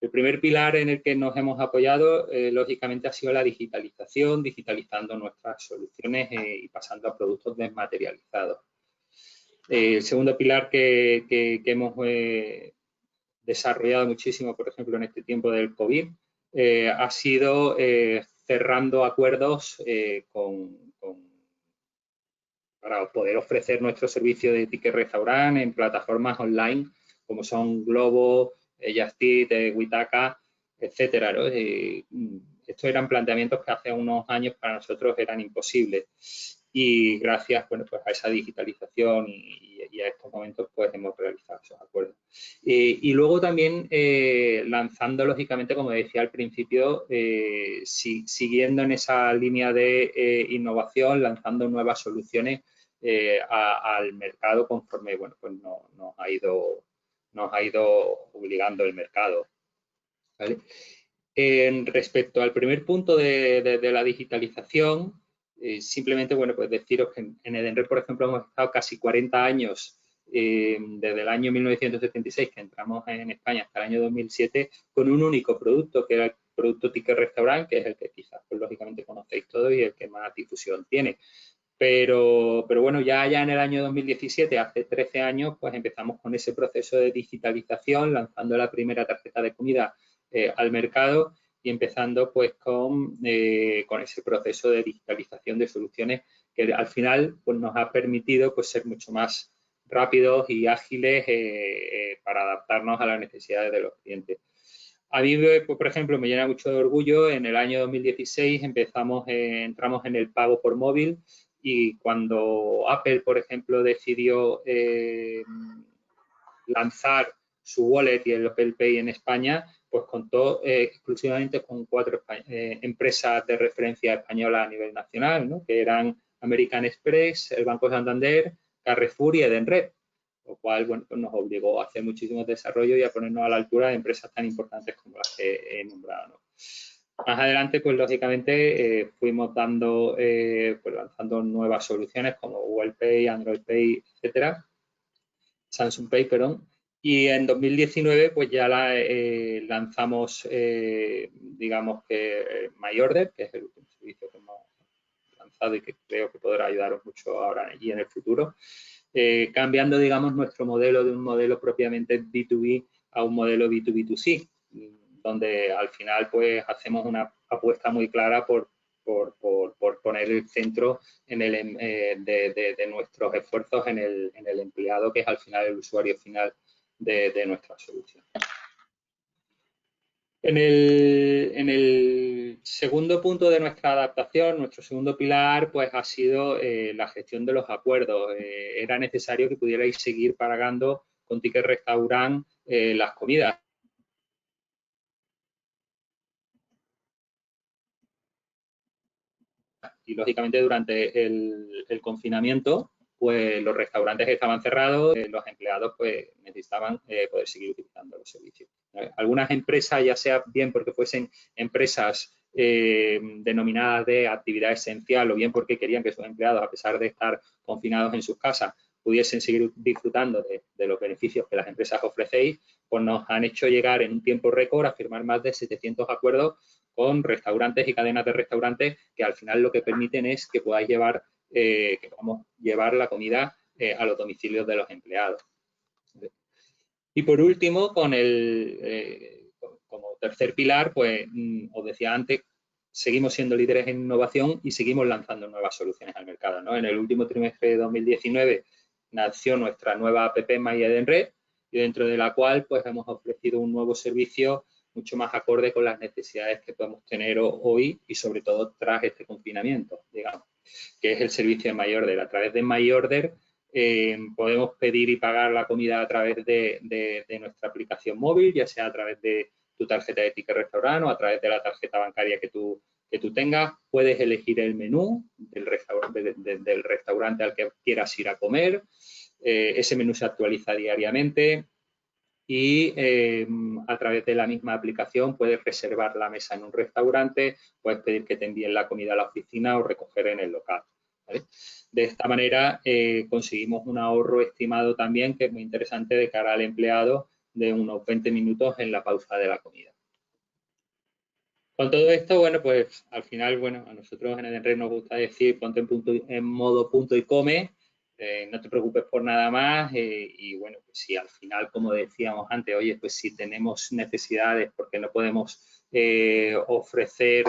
El primer pilar en el que nos hemos apoyado, lógicamente, ha sido la digitalización, digitalizando nuestras soluciones y pasando a productos desmaterializados. El segundo pilar que hemos desarrollado muchísimo, por ejemplo, en este tiempo del COVID, ha sido cerrando acuerdos para poder ofrecer nuestro servicio de ticket restaurant en plataformas online como son Glovo, Just Eat, Witaka, etcétera, ¿no? Estos eran planteamientos que hace unos años para nosotros eran imposibles y gracias, bueno, pues a esa digitalización y a estos momentos pues hemos realizado esos acuerdos. Y luego también lanzando lógicamente, como decía al principio, siguiendo en esa línea de innovación, lanzando nuevas soluciones al mercado conforme, bueno, pues nos ha ido obligando el mercado, ¿vale? Respecto al primer punto de la digitalización, simplemente, bueno, pues deciros que en Edenred, por ejemplo, hemos estado casi 40 años, desde el año 1976, que entramos en España, hasta el año 2007, con un único producto, que era el producto Ticket Restaurant, que es el que quizás, pues, lógicamente conocéis todos y el que más difusión tiene. Pero bueno, ya en el año 2017, hace 13 años, pues empezamos con ese proceso de digitalización, lanzando la primera tarjeta de comida al mercado y empezando pues con ese proceso de digitalización de soluciones que al final pues, nos ha permitido pues, ser mucho más rápidos y ágiles para adaptarnos a las necesidades de los clientes. A mí, pues, por ejemplo, me llena mucho de orgullo. En el año 2016 entramos en el pago por móvil y cuando Apple, por ejemplo, decidió lanzar su wallet y el Apple Pay en España, pues contó exclusivamente con 4 empresas de referencia española a nivel nacional, ¿no? Que eran American Express, el Banco Santander, Carrefour y Edenred, lo cual, bueno, pues nos obligó a hacer muchísimos desarrollos y a ponernos a la altura de empresas tan importantes como las que he nombrado, ¿no? Más adelante, pues lógicamente fuimos pues lanzando nuevas soluciones como Google Pay, Android Pay, etcétera, Samsung Pay, perdón. Y en 2019 pues ya lanzamos, digamos que MyOrder, que es el último servicio que hemos lanzado y que creo que podrá ayudaros mucho ahora y en el futuro, cambiando, digamos, nuestro modelo de un modelo propiamente B2B a un modelo B2B2C, donde al final pues hacemos una apuesta muy clara por poner el centro de nuestros esfuerzos en el empleado, que es al final el usuario final de nuestra solución. En el segundo punto de nuestra adaptación, nuestro segundo pilar, pues ha sido la gestión de los acuerdos. Era necesario que pudierais seguir pagando con Ticket Restaurant las comidas. Y lógicamente durante el confinamiento, pues los restaurantes estaban cerrados, los empleados pues necesitaban poder seguir utilizando los servicios. Algunas empresas, ya sea bien porque fuesen empresas denominadas de actividad esencial o bien porque querían que sus empleados, a pesar de estar confinados en sus casas, pudiesen seguir disfrutando de los beneficios que las empresas ofrecéis, pues nos han hecho llegar en un tiempo récord a firmar más de 700 acuerdos con restaurantes y cadenas de restaurantes que al final lo que permiten es que podáis que podamos llevar la comida a los domicilios de los empleados. Y por último, como tercer pilar, pues os decía antes, seguimos siendo líderes en innovación y seguimos lanzando nuevas soluciones al mercado, ¿no? En el último trimestre de 2019 nació nuestra nueva app My Edenred, y dentro de la cual pues hemos ofrecido un nuevo servicio mucho más acorde con las necesidades que podemos tener hoy y sobre todo tras este confinamiento, digamos, que es el servicio de MyOrder. A través de MyOrder podemos pedir y pagar la comida a través de nuestra aplicación móvil, ya sea a través de tu tarjeta de ticket restaurante o a través de la tarjeta bancaria que tú tengas. Puedes elegir el menú del restaurante al que quieras ir a comer. Ese menú se actualiza diariamente y a través de la misma aplicación puedes reservar la mesa en un restaurante, puedes pedir que te envíen la comida a la oficina o recoger en el local, ¿vale? De esta manera conseguimos un ahorro estimado también, que es muy interesante, de cara al empleado, de unos 20 minutos en la pausa de la comida. Con todo esto, bueno, pues al final, bueno, a nosotros en Edenred nos gusta decir, ponte en modo punto y come, no te preocupes por nada más, y bueno, pues si al final, como decíamos antes, oye, pues si tenemos necesidades porque no podemos ofrecer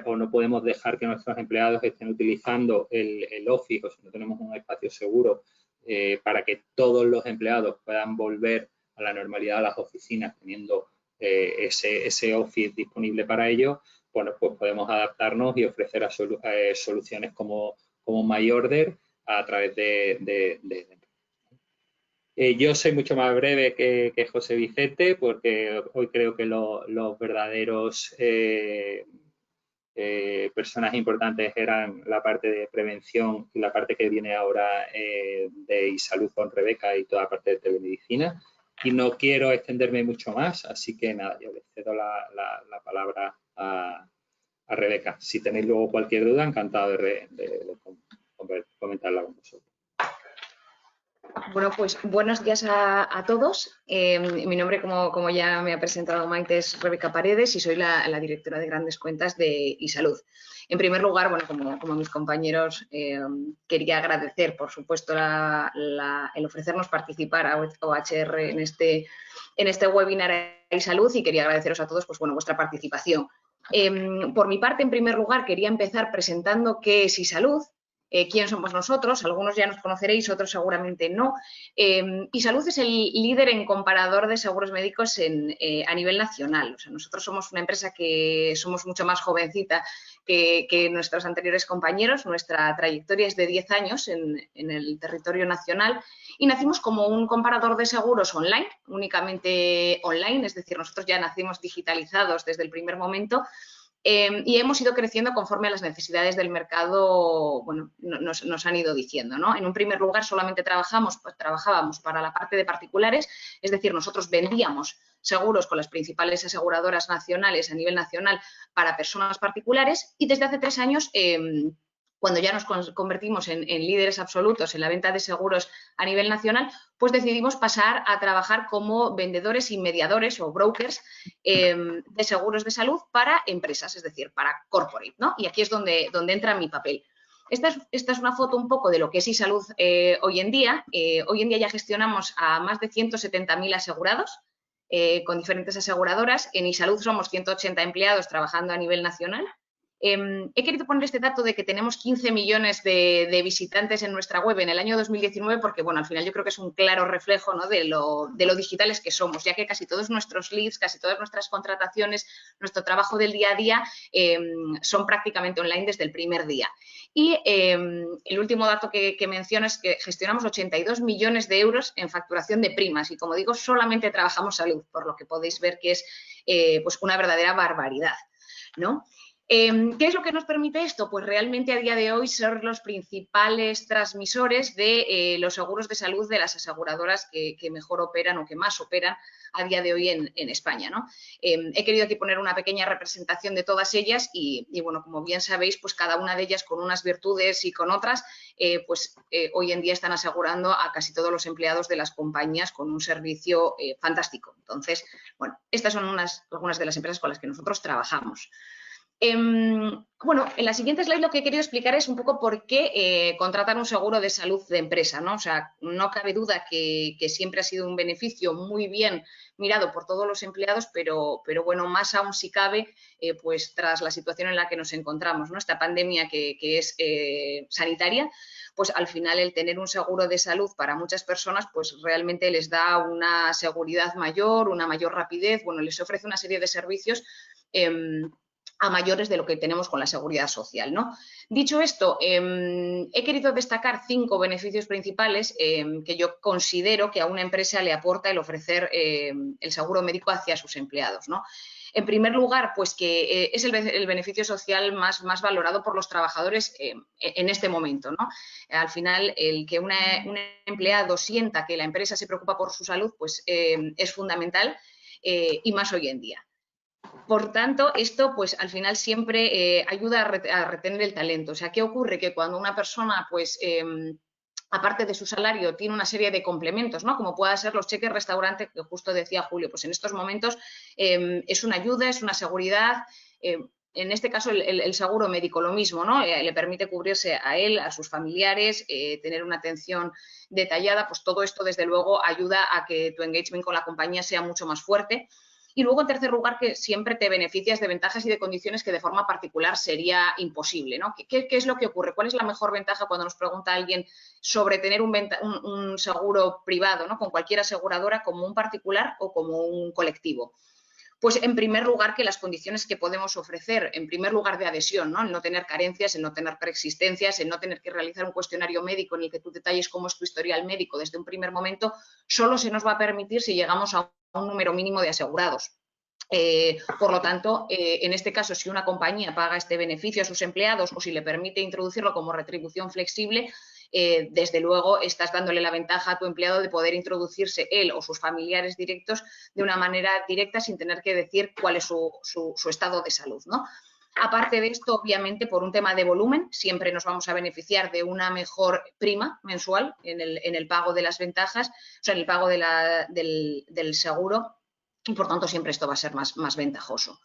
o no podemos dejar que nuestros empleados estén utilizando el Office, o si no tenemos un espacio seguro para que todos los empleados puedan volver a la normalidad a las oficinas teniendo ese Office disponible para ello, bueno, pues podemos adaptarnos y ofrecer soluciones como MyOrder a través de yo soy mucho más breve que José Vicente, porque hoy creo que los verdaderos personas importantes eran la parte de prevención y la parte que viene ahora de iSalud con Rebeca y toda la parte de telemedicina. Y no quiero extenderme mucho más, así que nada, yo le cedo la palabra a Rebeca. Si tenéis luego cualquier duda, encantado de comentarla con vosotros. Bueno, pues buenos días a todos. Mi nombre, como ya me ha presentado Maite, es Rebeca Paredes y soy la directora de Grandes Cuentas de iSalud. En primer lugar, bueno, como mis compañeros, quería agradecer, por supuesto, el ofrecernos participar a OHR en este webinar iSalud, y quería agradeceros a todos, pues bueno, vuestra participación. Por mi parte, en primer lugar, quería empezar presentando qué es iSalud. ¿Quién somos nosotros? Algunos ya nos conoceréis, otros seguramente no. iSalud es el líder en comparador de seguros médicos a nivel nacional. O sea, nosotros somos una empresa que somos mucho más jovencita que nuestros anteriores compañeros. Nuestra trayectoria es de 10 años en el territorio nacional y nacimos como un comparador de seguros online, únicamente online, es decir, nosotros ya nacimos digitalizados desde el primer momento. Y hemos ido creciendo conforme a las necesidades del mercado, bueno, nos han ido diciendo, ¿no? En un primer lugar, solamente trabajábamos para la parte de particulares, es decir, nosotros vendíamos seguros con las principales aseguradoras nacionales a nivel nacional para personas particulares, y desde hace 3 años, cuando ya nos convertimos en líderes absolutos en la venta de seguros a nivel nacional, pues decidimos pasar a trabajar como vendedores y mediadores o brokers de seguros de salud para empresas, es decir, para corporate, ¿no? Y aquí es donde entra mi papel. Esta es una foto un poco de lo que es iSalud hoy en día. Hoy en día ya gestionamos a más de 170.000 asegurados con diferentes aseguradoras. En iSalud somos 180 empleados trabajando a nivel nacional. He querido poner este dato de que tenemos 15 millones de visitantes en nuestra web en el año 2019 porque, bueno, al final yo creo que es un claro reflejo, ¿no?, de lo digitales que somos, ya que casi todos nuestros leads, casi todas nuestras contrataciones, nuestro trabajo del día a día son prácticamente online desde el primer día. Y el último dato que menciono es que gestionamos 82 millones de euros en facturación de primas y, como digo, solamente trabajamos salud, por lo que podéis ver que es pues una verdadera barbaridad, ¿no? ¿Qué es lo que nos permite esto? Pues realmente a día de hoy ser los principales transmisores de los seguros de salud de las aseguradoras que mejor operan o que más operan a día de hoy en España, ¿no? He querido aquí poner una pequeña representación de todas ellas y bueno, como bien sabéis, pues cada una de ellas con unas virtudes y con otras, hoy en día están asegurando a casi todos los empleados de las compañías con un servicio fantástico. Entonces, bueno, estas son algunas de las empresas con las que nosotros trabajamos. Bueno, en la siguiente slide lo que he querido explicar es un poco por qué contratar un seguro de salud de empresa, ¿no? O sea, no cabe duda que siempre ha sido un beneficio muy bien mirado por todos los empleados, pero bueno, más aún si cabe, pues tras la situación en la que nos encontramos, ¿no? Esta pandemia que es sanitaria, pues al final el tener un seguro de salud para muchas personas, pues realmente les da una seguridad mayor, una mayor rapidez, bueno, les ofrece una serie de servicios a mayores de lo que tenemos con la seguridad social, ¿no? Dicho esto, he querido destacar 5 beneficios principales que yo considero que a una empresa le aporta el ofrecer el seguro médico hacia sus empleados, ¿no? En primer lugar, pues que es el beneficio social más valorado por los trabajadores en este momento, ¿no? Al final, el que un empleado sienta que la empresa se preocupa por su salud, pues es fundamental y más hoy en día. Por tanto, esto pues al final siempre ayuda a retener el talento. O sea, ¿qué ocurre? Que cuando una persona pues aparte de su salario tiene una serie de complementos, ¿no? Como puedan ser los cheques restaurante, que justo decía Julio, pues en estos momentos es una ayuda, es una seguridad. En este caso el seguro médico lo mismo, ¿no? Le permite cubrirse a él, a sus familiares, tener una atención detallada, pues todo esto desde luego ayuda a que tu engagement con la compañía sea mucho más fuerte. Y luego, en tercer lugar, que siempre te beneficias de ventajas y de condiciones que de forma particular sería imposible, ¿no? ¿Qué es lo que ocurre? ¿Cuál es la mejor ventaja cuando nos pregunta alguien sobre tener un seguro privado, ¿no? Con cualquier aseguradora, como un particular o como un colectivo? Pues en primer lugar que las condiciones que podemos ofrecer, en primer lugar de adhesión, ¿no? El no tener carencias, el no tener preexistencias, el no tener que realizar un cuestionario médico en el que tú detalles cómo es tu historial médico desde un primer momento, solo se nos va a permitir si llegamos a un número mínimo de asegurados. Por lo tanto, en este caso, si una compañía paga este beneficio a sus empleados o si le permite introducirlo como retribución flexible, desde luego estás dándole la ventaja a tu empleado de poder introducirse él o sus familiares directos de una manera directa sin tener que decir cuál es su estado de salud, ¿no? Aparte de esto, obviamente, por un tema de volumen, siempre nos vamos a beneficiar de una mejor prima mensual en el pago de las ventajas, o sea, en el pago del seguro, y por tanto siempre esto va a ser más ventajoso.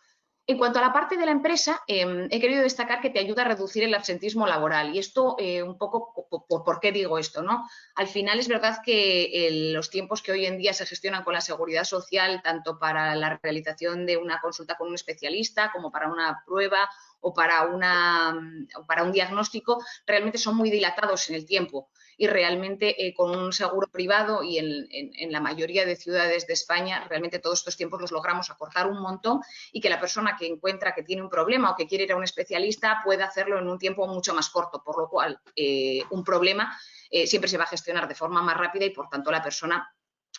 En cuanto a la parte de la empresa, he querido destacar que te ayuda a reducir el absentismo laboral. Y esto, un poco, ¿por qué digo esto, no? Al final es verdad que los tiempos que hoy en día se gestionan con la seguridad social, tanto para la realización de una consulta con un especialista, como para una prueba o para un diagnóstico, realmente son muy dilatados en el tiempo. Y realmente con un seguro privado y en la mayoría de ciudades de España, realmente todos estos tiempos los logramos acortar un montón y que la persona que encuentra que tiene un problema o que quiere ir a un especialista pueda hacerlo en un tiempo mucho más corto, por lo cual un problema siempre se va a gestionar de forma más rápida y por tanto la persona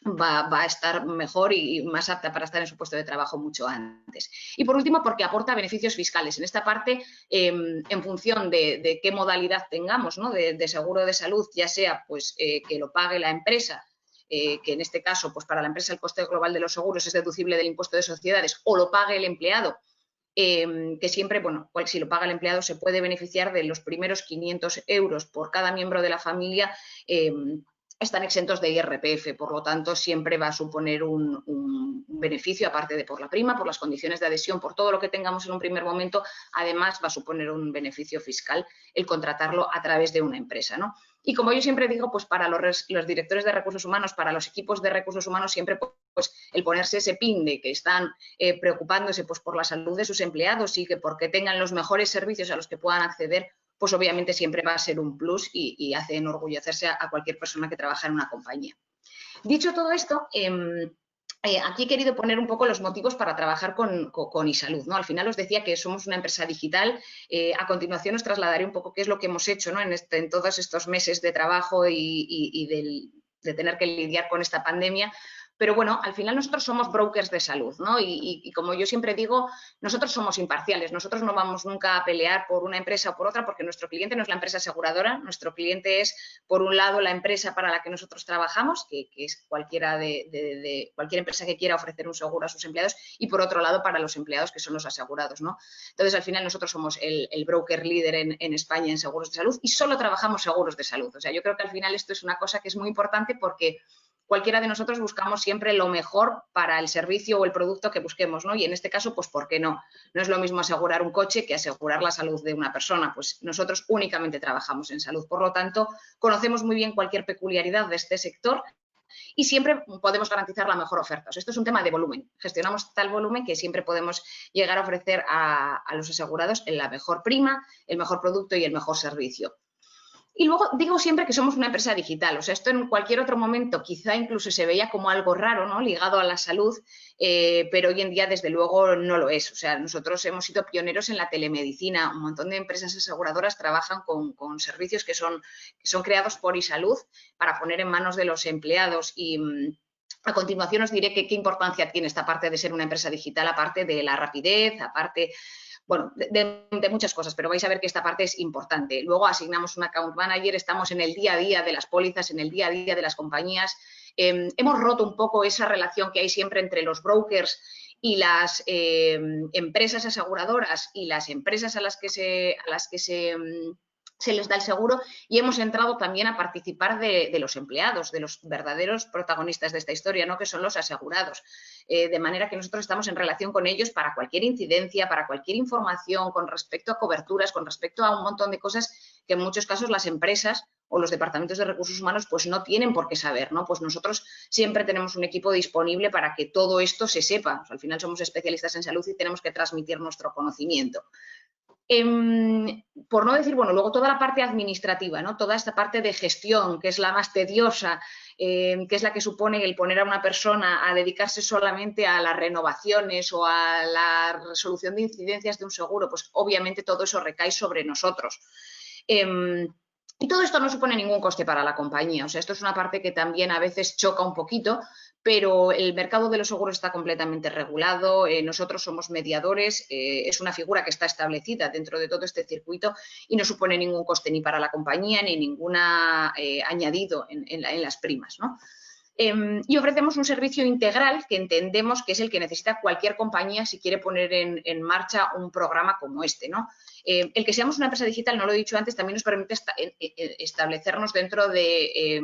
va a estar mejor y más apta para estar en su puesto de trabajo mucho antes. Y por último, porque aporta beneficios fiscales. En esta parte, en función de qué modalidad tengamos, ¿no? de seguro de salud, ya sea pues, que lo pague la empresa, que en este caso, pues para la empresa el coste global de los seguros es deducible del impuesto de sociedades, o lo pague el empleado, que siempre, bueno, si lo paga el empleado se puede beneficiar de los primeros 500 euros por cada miembro de la familia, están exentos de IRPF, por lo tanto siempre va a suponer un beneficio, aparte de por la prima, por las condiciones de adhesión, por todo lo que tengamos en un primer momento, además va a suponer un beneficio fiscal el contratarlo a través de una empresa, ¿no? Y como yo siempre digo, pues para los directores de recursos humanos, para los equipos de recursos humanos, siempre pues el ponerse ese pin de que están preocupándose pues por la salud de sus empleados y que porque tengan los mejores servicios a los que puedan acceder, pues obviamente siempre va a ser un plus y hace enorgullecerse a cualquier persona que trabaja en una compañía. Dicho todo esto, aquí he querido poner un poco los motivos para trabajar con iSalud, ¿no? Al final os decía que somos una empresa digital. A continuación os trasladaré un poco qué es lo que hemos hecho, ¿no? en todos estos meses de trabajo y de tener que lidiar con esta pandemia. Pero bueno, al final nosotros somos brokers de salud, ¿no? Y como yo siempre digo, nosotros somos imparciales. Nosotros no vamos nunca a pelear por una empresa o por otra porque nuestro cliente no es la empresa aseguradora. Nuestro cliente es, por un lado, la empresa para la que nosotros trabajamos, que es cualquier empresa que quiera ofrecer un seguro a sus empleados, y por otro lado, para los empleados, que son los asegurados, ¿no? Entonces, al final, nosotros somos el broker líder en España en seguros de salud y solo trabajamos seguros de salud. O sea, yo creo que al final esto es una cosa que es muy importante porque cualquiera de nosotros buscamos siempre lo mejor para el servicio o el producto que busquemos, ¿no? Y en este caso, pues, ¿por qué no? No es lo mismo asegurar un coche que asegurar la salud de una persona. Pues nosotros únicamente trabajamos en salud. Por lo tanto, conocemos muy bien cualquier peculiaridad de este sector y siempre podemos garantizar la mejor oferta. O sea, esto es un tema de volumen. Gestionamos tal volumen que siempre podemos llegar a ofrecer a los asegurados la mejor prima, el mejor producto y el mejor servicio. Y luego digo siempre que somos una empresa digital, o sea, esto en cualquier otro momento quizá incluso se veía como algo raro, ¿no? Ligado a la salud, pero hoy en día desde luego no lo es. O sea, nosotros hemos sido pioneros en la telemedicina, un montón de empresas aseguradoras trabajan con servicios que son creados por iSalud para poner en manos de los empleados y a continuación os diré qué importancia tiene esta parte de ser una empresa digital, aparte de la rapidez, aparte... Bueno, de muchas cosas, pero vais a ver que esta parte es importante. Luego asignamos un account manager, estamos en el día a día de las pólizas, en el día a día de las compañías. Hemos roto un poco esa relación que hay siempre entre los brokers y las empresas aseguradoras y las empresas a las que se les da el seguro y hemos entrado también a participar de los empleados, de los verdaderos protagonistas de esta historia, ¿no? Que son los asegurados. De manera que nosotros estamos en relación con ellos para cualquier incidencia, para cualquier información, con respecto a coberturas, con respecto a un montón de cosas que en muchos casos las empresas o los departamentos de recursos humanos pues no tienen por qué saber, ¿no? Pues nosotros siempre tenemos un equipo disponible para que todo esto se sepa. O sea, al final somos especialistas en salud y tenemos que transmitir nuestro conocimiento. Por no decir, bueno, luego toda la parte administrativa, ¿no? Toda esta parte de gestión, que es la más tediosa, que es la que supone el poner a una persona a dedicarse solamente a las renovaciones o a la resolución de incidencias de un seguro, pues obviamente todo eso recae sobre nosotros. Y todo esto no supone ningún coste para la compañía. O sea, esto es una parte que también a veces choca un poquito, pero el mercado de los seguros está completamente regulado, nosotros somos mediadores, es una figura que está establecida dentro de todo este circuito y no supone ningún coste ni para la compañía ni ningún añadido en las primas, ¿no? Y ofrecemos un servicio integral que entendemos que es el que necesita cualquier compañía si quiere poner en marcha un programa como este, ¿no? El que seamos una empresa digital, no lo he dicho antes, también nos permite establecernos dentro de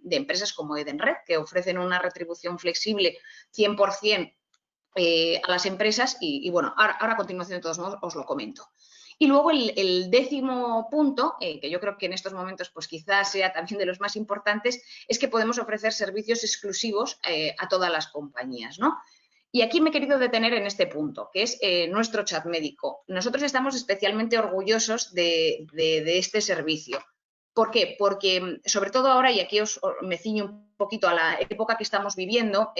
empresas como Edenred, que ofrecen una retribución flexible 100% a las empresas y bueno, ahora a continuación de todos modos os lo comento. Y luego el décimo punto, que yo creo que en estos momentos pues quizás sea también de los más importantes, es que podemos ofrecer servicios exclusivos a todas las compañías, ¿no? Y aquí me he querido detener en este punto, que es nuestro chat médico. Nosotros estamos especialmente orgullosos de este servicio. ¿Por qué? Porque, sobre todo ahora, y aquí me ciño un poquito a la época que estamos viviendo,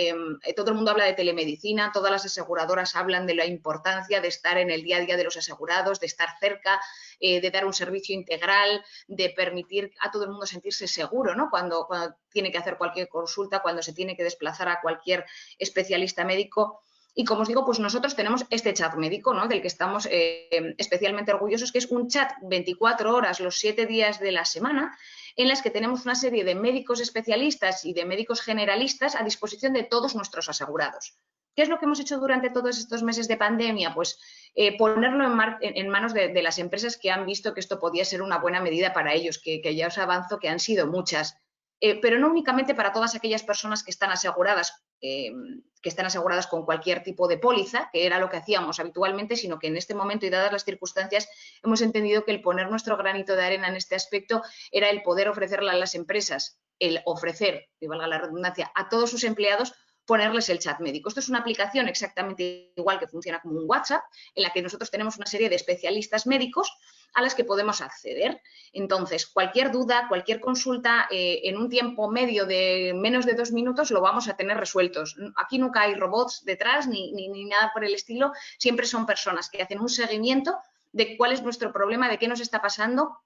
todo el mundo habla de telemedicina, todas las aseguradoras hablan de la importancia de estar en el día a día de los asegurados, de estar cerca, de dar un servicio integral, de permitir a todo el mundo sentirse seguro, ¿no? Cuando tiene que hacer cualquier consulta, cuando se tiene que desplazar a cualquier especialista médico. Y como os digo, pues nosotros tenemos este chat médico, ¿no? Del que estamos especialmente orgullosos, que es un chat 24 horas los 7 días de la semana, en las que tenemos una serie de médicos especialistas y de médicos generalistas a disposición de todos nuestros asegurados. ¿Qué es lo que hemos hecho durante todos estos meses de pandemia? Pues ponerlo en manos de las empresas que han visto que esto podía ser una buena medida para ellos, que ya os avanzo que han sido muchas. Pero no únicamente para todas aquellas personas que están aseguradas con cualquier tipo de póliza, que era lo que hacíamos habitualmente, sino que en este momento y dadas las circunstancias hemos entendido que el poner nuestro granito de arena en este aspecto era el poder ofrecerle a las empresas, el ofrecer, y valga la redundancia, a todos sus empleados ponerles el chat médico. Esto es una aplicación exactamente igual que funciona como un WhatsApp, en la que nosotros tenemos una serie de especialistas médicos a las que podemos acceder. Entonces, cualquier duda, cualquier consulta, en un tiempo medio de menos de 2 minutos lo vamos a tener resueltos. Aquí nunca hay robots detrás ni nada por el estilo, siempre son personas que hacen un seguimiento de cuál es nuestro problema, de qué nos está pasando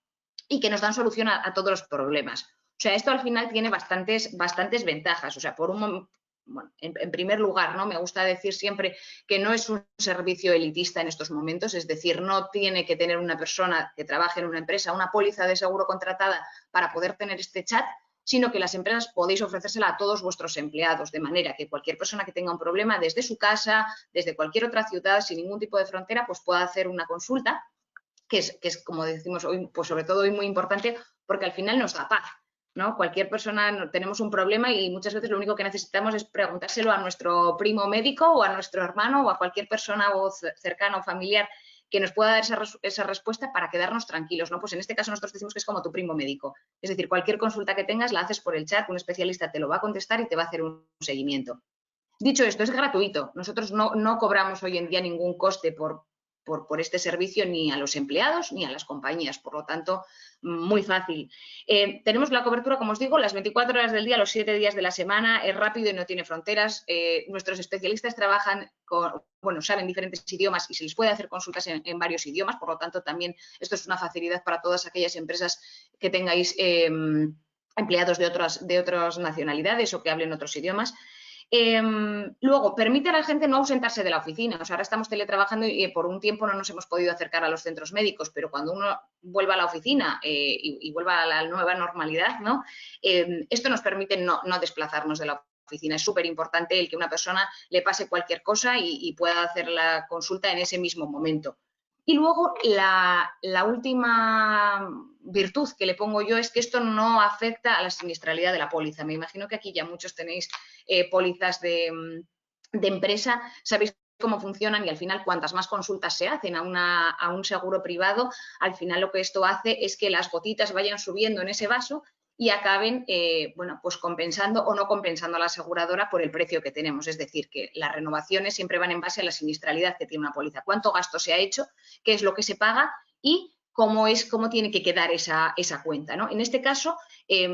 y que nos dan solución a todos los problemas. O sea, esto al final tiene bastantes ventajas. O sea, bueno, en primer lugar, ¿no? Me gusta decir siempre que no es un servicio elitista en estos momentos, es decir, no tiene que tener una persona que trabaje en una empresa una póliza de seguro contratada para poder tener este chat, sino que las empresas podéis ofrecérsela a todos vuestros empleados, de manera que cualquier persona que tenga un problema desde su casa, desde cualquier otra ciudad, sin ningún tipo de frontera, pues pueda hacer una consulta, que es como decimos hoy, pues sobre todo hoy muy importante, porque al final nos da paz. ¿no? Cualquier persona, tenemos un problema y muchas veces lo único que necesitamos es preguntárselo a nuestro primo médico o a nuestro hermano o a cualquier persona o cercana o familiar que nos pueda dar esa respuesta para quedarnos tranquilos, ¿no? Pues en este caso nosotros decimos que es como tu primo médico. Es decir, cualquier consulta que tengas la haces por el chat, un especialista te lo va a contestar y te va a hacer un seguimiento. Dicho esto, es gratuito. Nosotros no cobramos hoy en día ningún coste por este servicio ni a los empleados ni a las compañías, por lo tanto, muy fácil. Tenemos la cobertura, como os digo, las 24 horas del día, los 7 días de la semana, es rápido y no tiene fronteras. Nuestros especialistas trabajan saben diferentes idiomas y se les puede hacer consultas en varios idiomas, por lo tanto, también esto es una facilidad para todas aquellas empresas que tengáis empleados de otras nacionalidades o que hablen otros idiomas. Luego, permite a la gente no ausentarse de la oficina. O sea, ahora estamos teletrabajando y por un tiempo no nos hemos podido acercar a los centros médicos, pero cuando uno vuelva a la oficina y vuelva a la nueva normalidad, ¿no? Esto nos permite no desplazarnos de la oficina. Es súper importante el que una persona le pase cualquier cosa y pueda hacer la consulta en ese mismo momento. Y luego la última virtud que le pongo yo es que esto no afecta a la siniestralidad de la póliza. Me imagino que aquí ya muchos tenéis pólizas de empresa, sabéis cómo funcionan y al final cuantas más consultas se hacen a un seguro privado, al final lo que esto hace es que las gotitas vayan subiendo en ese vaso y acaben pues compensando o no compensando a la aseguradora por el precio que tenemos. Es decir, que las renovaciones siempre van en base a la siniestralidad que tiene una póliza. ¿Cuánto gasto se ha hecho? ¿Qué es lo que se paga? Y cómo tiene que quedar esa cuenta, ¿no? En este caso,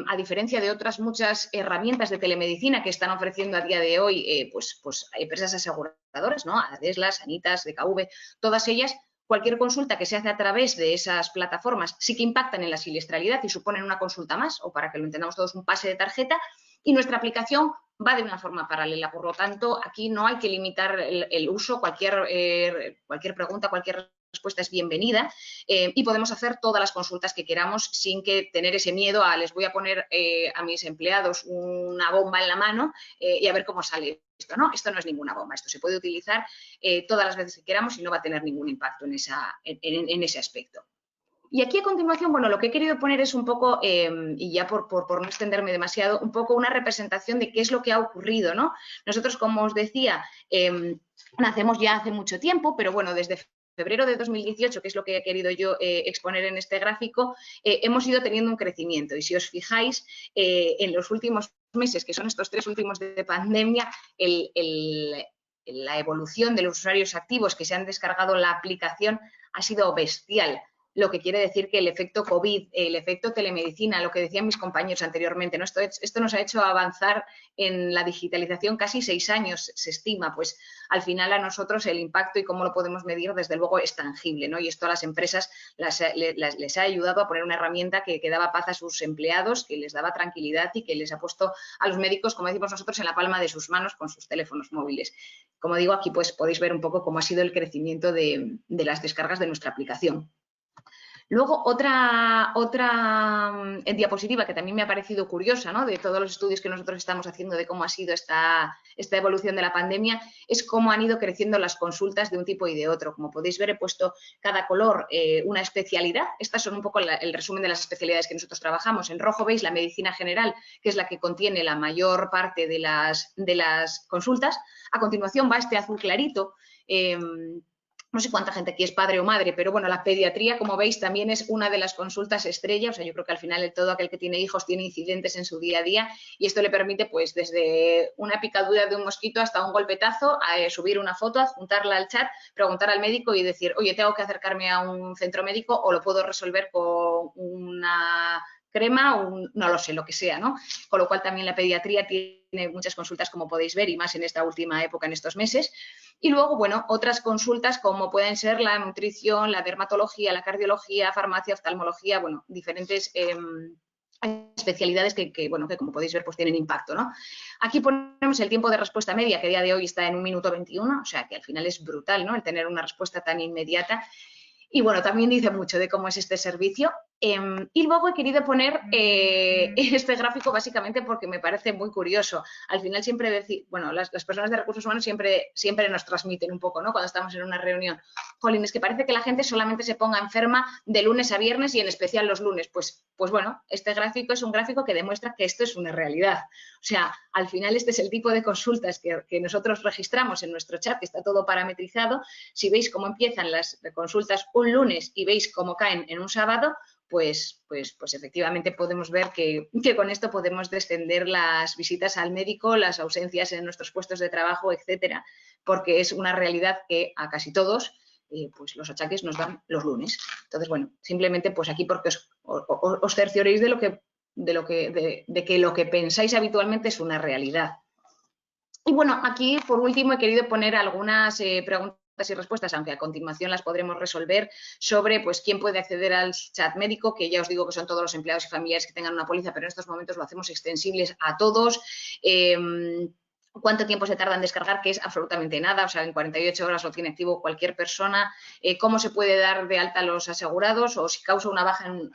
a diferencia de otras muchas herramientas de telemedicina que están ofreciendo a día de hoy pues empresas aseguradoras, ¿no? Adeslas, Sanitas, DKV, todas ellas, cualquier consulta que se hace a través de esas plataformas sí que impactan en la siniestralidad y suponen una consulta más, o para que lo entendamos todos, un pase de tarjeta, y nuestra aplicación va de una forma paralela. Por lo tanto, aquí no hay que limitar el uso, cualquier pregunta, cualquier respuesta es bienvenida y podemos hacer todas las consultas que queramos sin que tener ese miedo a les voy a poner a mis empleados una bomba en la mano y a ver cómo sale esto, ¿no? Esto no es ninguna bomba, esto se puede utilizar todas las veces que queramos y no va a tener ningún impacto en ese aspecto. Y aquí a continuación, bueno, lo que he querido poner es un poco, y ya por no extenderme demasiado, un poco una representación de qué es lo que ha ocurrido, ¿no? Nosotros, como os decía, nacemos ya hace mucho tiempo, pero bueno, desde febrero de 2018, que es lo que he querido yo exponer en este gráfico, hemos ido teniendo un crecimiento. Y si os fijáis, en los últimos meses, que son estos 3 últimos de pandemia, la evolución de los usuarios activos que se han descargado la aplicación ha sido bestial. Lo que quiere decir que el efecto COVID, el efecto telemedicina, lo que decían mis compañeros anteriormente, ¿no? Esto nos ha hecho avanzar en la digitalización casi 6 años, se estima, pues al final a nosotros el impacto y cómo lo podemos medir, desde luego, es tangible, ¿no? Y esto a las empresas les ha ayudado a poner una herramienta que daba paz a sus empleados, que les daba tranquilidad y que les ha puesto a los médicos, como decimos nosotros, en la palma de sus manos con sus teléfonos móviles. Como digo, aquí pues podéis ver un poco cómo ha sido el crecimiento de las descargas de nuestra aplicación. Luego, otra diapositiva que también me ha parecido curiosa, ¿no? De todos los estudios que nosotros estamos haciendo de cómo ha sido esta evolución de la pandemia, es cómo han ido creciendo las consultas de un tipo y de otro. Como podéis ver, he puesto cada color una especialidad. Estas son un poco el resumen de las especialidades que nosotros trabajamos. En rojo veis la medicina general, que es la que contiene la mayor parte de las consultas. A continuación va este azul clarito. No sé cuánta gente aquí es padre o madre, pero bueno, la pediatría, como veis, también es una de las consultas estrella. O sea, yo creo que al final todo aquel que tiene hijos tiene incidentes en su día a día y esto le permite, pues, desde una picadura de un mosquito hasta un golpetazo, subir una foto, adjuntarla al chat, preguntar al médico y decir, oye, tengo que acercarme a un centro médico o lo puedo resolver con una crema o no lo sé, lo que sea, ¿no? Con lo cual también la pediatría tiene muchas consultas, como podéis ver, y más en esta última época, en estos meses. Y luego, bueno, otras consultas como pueden ser la nutrición, la dermatología, la cardiología, farmacia, oftalmología, bueno, diferentes especialidades que, como podéis ver, pues tienen impacto, ¿no? Aquí ponemos el tiempo de respuesta media, que a día de hoy está en 1 minuto 21, o sea que al final es brutal, ¿no? El tener una respuesta tan inmediata. Y bueno, también dice mucho de cómo es este servicio. Y luego he querido poner este gráfico básicamente porque me parece muy curioso. Al final siempre decir, bueno, las personas de recursos humanos siempre nos transmiten un poco, ¿no? Cuando estamos en una reunión, jolín, es que parece que la gente solamente se ponga enferma de lunes a viernes y en especial los lunes. Pues bueno, este gráfico es un gráfico que demuestra que esto es una realidad. O sea, al final este es el tipo de consultas que nosotros registramos en nuestro chat, que está todo parametrizado. Si veis cómo empiezan las consultas un lunes y veis cómo caen en un sábado, pues efectivamente podemos ver que con esto podemos descender las visitas al médico, las ausencias en nuestros puestos de trabajo, etcétera, porque es una realidad que a casi todos pues los achaques nos dan los lunes. Entonces, bueno, simplemente pues aquí porque os cercioréis de que lo que pensáis habitualmente es una realidad. Y bueno, aquí por último he querido poner algunas preguntas y respuestas, aunque a continuación las podremos resolver, sobre pues quién puede acceder al chat médico, que ya os digo que son todos los empleados y familiares que tengan una póliza, pero en estos momentos lo hacemos extensibles a todos. ¿Cuánto tiempo se tarda en descargar? Que es absolutamente nada, o sea, en 48 horas lo tiene activo cualquier persona. ¿Cómo se puede dar de alta a los asegurados? O si causa una baja en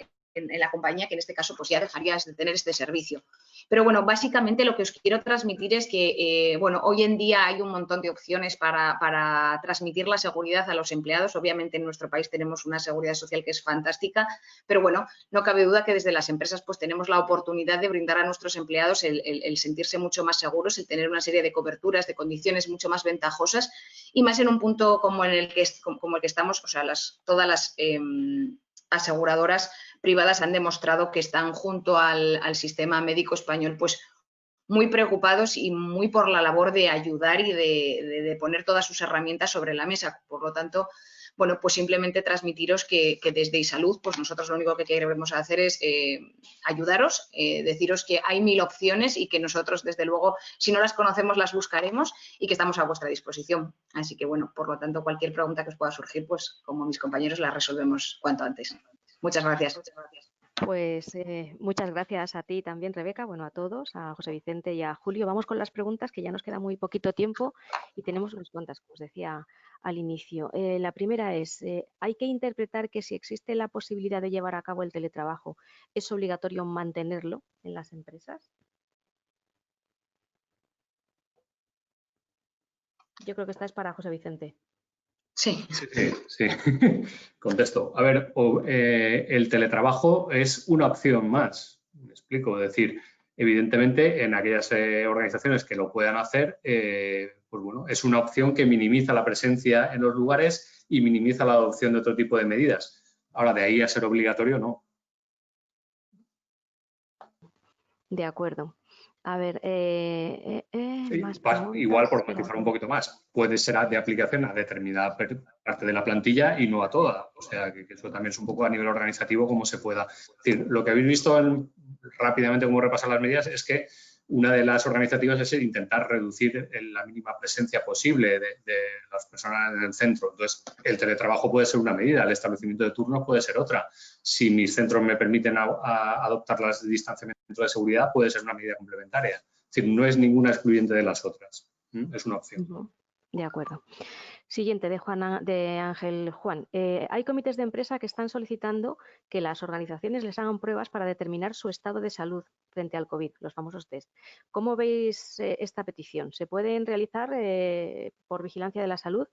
la compañía, que en este caso pues ya dejarías de tener este servicio. Pero bueno, básicamente lo que os quiero transmitir es que, bueno, hoy en día hay un montón de opciones para transmitir la seguridad a los empleados. Obviamente en nuestro país tenemos una seguridad social que es fantástica, pero bueno, no cabe duda que desde las empresas pues tenemos la oportunidad de brindar a nuestros empleados el sentirse mucho más seguros, el tener una serie de coberturas, de condiciones mucho más ventajosas y más en un punto como el que estamos, o sea, todas las aseguradoras privadas han demostrado que están junto al sistema médico español pues muy preocupados y muy por la labor de ayudar y de poner todas sus herramientas sobre la mesa. Por lo tanto, bueno, pues simplemente transmitiros que desde iSalud, pues nosotros lo único que queremos hacer es ayudaros, deciros que hay 1000 opciones y que nosotros, desde luego, si no las conocemos, las buscaremos y que estamos a vuestra disposición. Así que, bueno, por lo tanto, cualquier pregunta que os pueda surgir, pues como mis compañeros, la resolvemos cuanto antes. Muchas gracias. Pues muchas gracias a ti también, Rebeca, bueno, a todos, a José Vicente y a Julio. Vamos con las preguntas, que ya nos queda muy poquito tiempo y tenemos unas cuantas, como os decía al inicio. La primera es, ¿hay que interpretar que si existe la posibilidad de llevar a cabo el teletrabajo, es obligatorio mantenerlo en las empresas? Yo creo que esta es para José Vicente. Sí. Sí. Contesto. A ver, el teletrabajo es una opción más. Me explico. Es decir, evidentemente, en aquellas organizaciones que lo puedan hacer, pues bueno, es una opción que minimiza la presencia en los lugares y minimiza la adopción de otro tipo de medidas. Ahora, de ahí a ser obligatorio, no. De acuerdo. A ver, Sí, más preguntas. igual, por matizar un poquito más, puede ser de aplicación a determinada parte de la plantilla y no a toda. O sea, que eso también es un poco a nivel organizativo como se pueda. Es decir, lo que habéis visto rápidamente como repasar las medidas es que una de las organizativas es intentar reducir la mínima presencia posible de las personas en el centro. Entonces, el teletrabajo puede ser una medida, el establecimiento de turnos puede ser otra. Si mis centros me permiten adoptar las distanciamientos de seguridad, puede ser una medida complementaria. Es decir, no es ninguna excluyente de las otras. Es una opción. De acuerdo. Siguiente, de Ángel Juan. Hay comités de empresa que están solicitando que las organizaciones les hagan pruebas para determinar su estado de salud frente al COVID, los famosos test. ¿Cómo veis esta petición? ¿Se pueden realizar por vigilancia de la salud?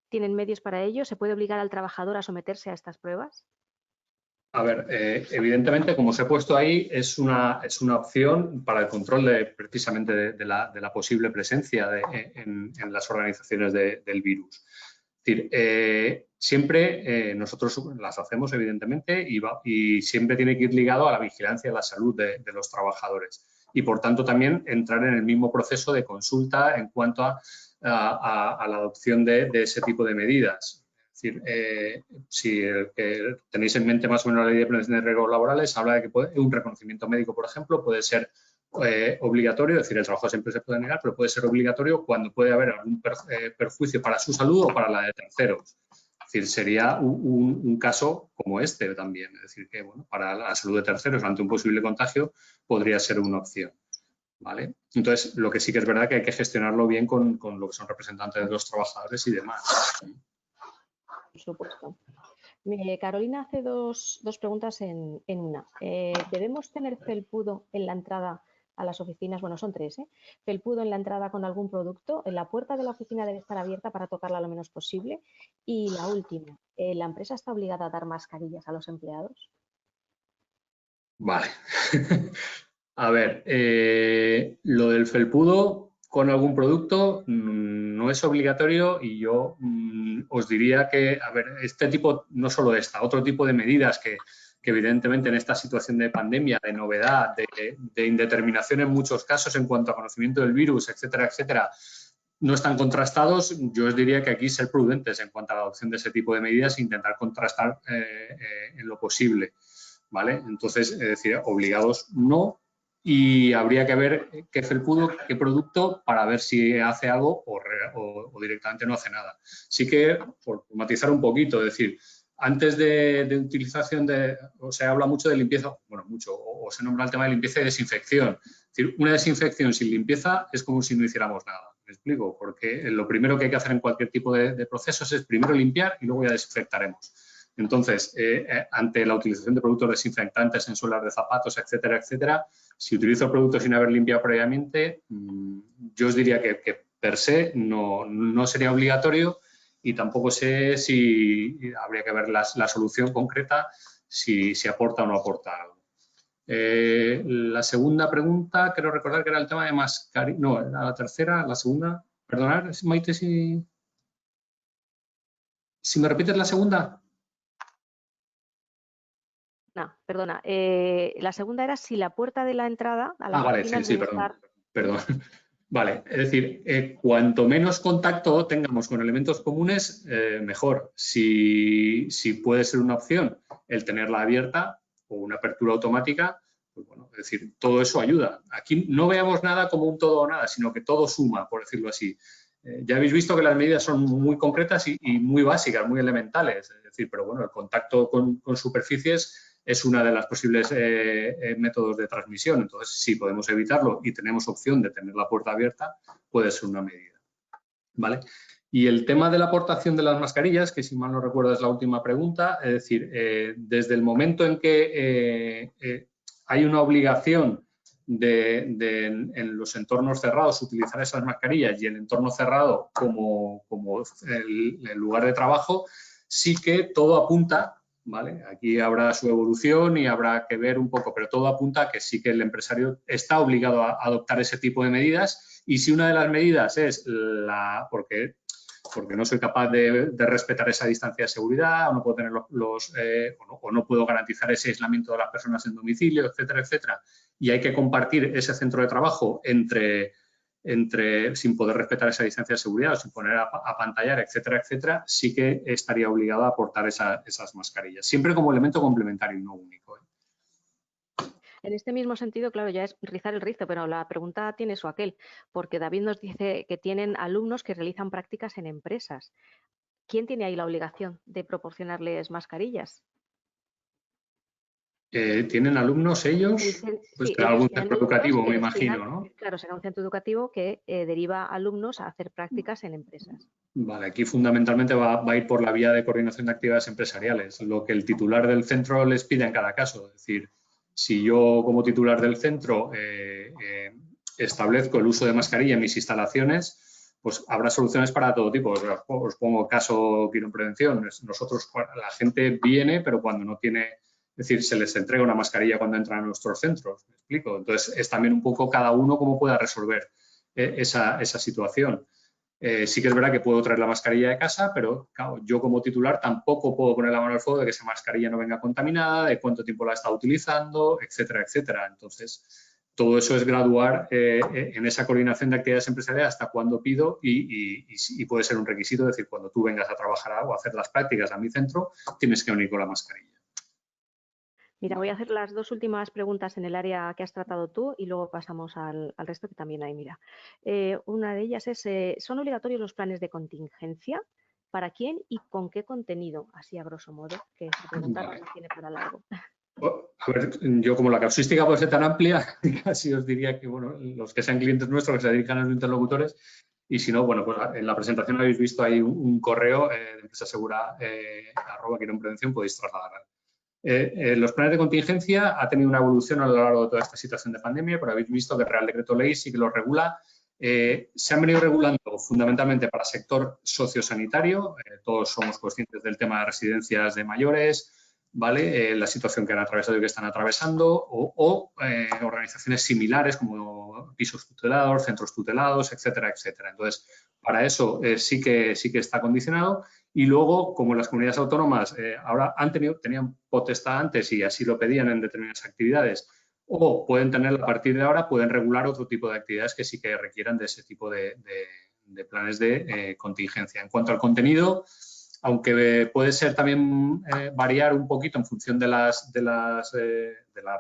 ¿Tienen medios para ello? ¿Se puede obligar al trabajador a someterse a estas pruebas? A ver, evidentemente, como os he puesto ahí, es una opción para el control precisamente de la posible presencia en las organizaciones del virus. Es decir, siempre nosotros las hacemos, evidentemente, y siempre tiene que ir ligado a la vigilancia de la salud de los trabajadores. Y, por tanto, también entrar en el mismo proceso de consulta en cuanto a la adopción de ese tipo de medidas. Es decir, si tenéis en mente más o menos la ley de prevención de riesgos laborales, habla de que un reconocimiento médico, por ejemplo, puede ser obligatorio, es decir, el trabajo siempre se puede negar, pero puede ser obligatorio cuando puede haber algún perjuicio para su salud o para la de terceros. Es decir, sería un caso como este también. Es decir, que bueno, para la salud de terceros ante un posible contagio podría ser una opción. ¿Vale? Entonces, lo que sí que es verdad que hay que gestionarlo bien con lo que son representantes de los trabajadores y demás. Por supuesto. Carolina hace dos preguntas en una. ¿Debemos tener felpudo en la entrada a las oficinas? Bueno, son 3, ¿eh? Felpudo en la entrada con algún producto. La puerta de la oficina debe estar abierta para tocarla lo menos posible. Y la última, ¿la empresa está obligada a dar mascarillas a los empleados? Vale. A ver, lo del felpudo con algún producto no es obligatorio y yo os diría que, a ver, este tipo, no solo esta, otro tipo de medidas que evidentemente en esta situación de pandemia, de novedad, de indeterminación en muchos casos en cuanto a conocimiento del virus, etcétera, etcétera, no están contrastados, yo os diría que aquí ser prudentes en cuanto a la adopción de ese tipo de medidas e intentar contrastar en lo posible, ¿vale? Entonces, es decir, obligados no, y habría que ver qué felpudo, qué producto, para ver si hace algo o directamente no hace nada. Sí que, por matizar un poquito, es decir, antes de utilización o se habla mucho de limpieza, bueno, mucho, o se nombra el tema de limpieza y desinfección. Es decir, una desinfección sin limpieza es como si no hiciéramos nada. ¿Me explico? Porque lo primero que hay que hacer en cualquier tipo de procesos es primero limpiar y luego ya desinfectaremos. Entonces, ante la utilización de productos desinfectantes en suelas de zapatos, etcétera, etcétera, si utilizo el producto sin haber limpiado previamente, yo os diría que per se no sería obligatorio, y tampoco sé si habría que ver la solución concreta, si aporta o no aporta algo. La segunda pregunta, quiero recordar que era el tema de mascarilla. No, era la tercera, la segunda. Perdonad, Maite, si me repites la segunda. No, perdona. La segunda era si la puerta de la entrada a las Vale, oficinas sí, debe estar... perdón. Vale, es decir, cuanto menos contacto tengamos con elementos comunes, mejor. Si puede ser una opción el tenerla abierta o una apertura automática, pues bueno, es decir, todo eso ayuda. Aquí no veamos nada como un todo o nada, sino que todo suma, por decirlo así. Ya habéis visto que las medidas son muy concretas y muy básicas, muy elementales. Es decir, pero bueno, el contacto con superficies es una de las posibles métodos de transmisión. Entonces, si podemos evitarlo y tenemos opción de tener la puerta abierta, puede ser una medida, ¿vale? Y el tema de la aportación de las mascarillas, que si mal no recuerdo es la última pregunta, es decir, desde el momento en que hay una obligación en los entornos cerrados utilizar esas mascarillas y el entorno cerrado como el lugar de trabajo, sí que todo apunta, ¿vale? Aquí habrá su evolución y habrá que ver un poco, pero todo apunta a que sí que el empresario está obligado a adoptar ese tipo de medidas, y si una de las medidas es porque no soy capaz de respetar esa distancia de seguridad, o no puedo tener o no puedo garantizar ese aislamiento de las personas en domicilio, etcétera, etcétera, y hay que compartir ese centro de trabajo sin poder respetar esa distancia de seguridad o sin poner a pantallar, etcétera, etcétera, sí que estaría obligado a aportar esas mascarillas, siempre como elemento complementario y no único. En este mismo sentido, claro, ya es rizar el rizo, pero la pregunta tiene su aquel, porque David nos dice que tienen alumnos que realizan prácticas en empresas. ¿Quién tiene ahí la obligación de proporcionarles mascarillas? ¿Tienen alumnos ellos? Pues Sí, será algún centro educativo, me imagino, ¿no? Claro, será un centro educativo que deriva alumnos a hacer prácticas en empresas. Vale, aquí fundamentalmente va a ir por la vía de coordinación de actividades empresariales, lo que el titular del centro les pide en cada caso. Es decir, si yo como titular del centro establezco el uso de mascarilla en mis instalaciones, pues habrá soluciones para todo tipo. Os pongo caso Quirón Prevención. Nosotros, la gente viene, pero cuando no tiene, es decir, se les entrega una mascarilla cuando entran a nuestros centros. ¿Me explico? Entonces, es también un poco cada uno cómo pueda resolver esa situación. Sí que es verdad que puedo traer la mascarilla de casa, pero claro, yo como titular tampoco puedo poner la mano al fuego de que esa mascarilla no venga contaminada, de cuánto tiempo la está utilizando, etcétera, etcétera. Entonces, todo eso es graduar en esa coordinación de actividades empresariales hasta cuándo pido y puede ser un requisito, es decir, cuando tú vengas a trabajar o a hacer las prácticas a mi centro, tienes que venir con la mascarilla. Mira, voy a hacer las dos últimas preguntas en el área que has tratado tú y luego pasamos al resto que también hay. Mira, una de ellas es, ¿son obligatorios los planes de contingencia? ¿Para quién y con qué contenido? Así a grosso modo, que esta pregunta no tiene para largo. A ver, yo como la casuística puede ser tan amplia, casi os diría que, bueno, los que sean clientes nuestros, que se dedican a los interlocutores, Y si no, bueno, pues en la presentación habéis visto ahí un correo de empresa segura @quironprevención, podéis trasladar. Los planes de contingencia ha tenido una evolución a lo largo de toda esta situación de pandemia, pero habéis visto que el Real Decreto Ley sí que los regula. Se han venido regulando fundamentalmente para sector sociosanitario. Todos somos conscientes del tema de residencias de mayores, ¿vale? La situación que han atravesado y que están atravesando, o organizaciones similares como pisos tutelados, centros tutelados, etcétera, etcétera. Entonces, para eso sí que está condicionado. Y luego, como las comunidades autónomas ahora tenían potestad antes y así lo pedían en determinadas actividades, o pueden tener a partir de ahora, pueden regular otro tipo de actividades que sí que requieran de ese tipo de planes de contingencia. En cuanto al contenido, aunque puede ser también variar un poquito en función de la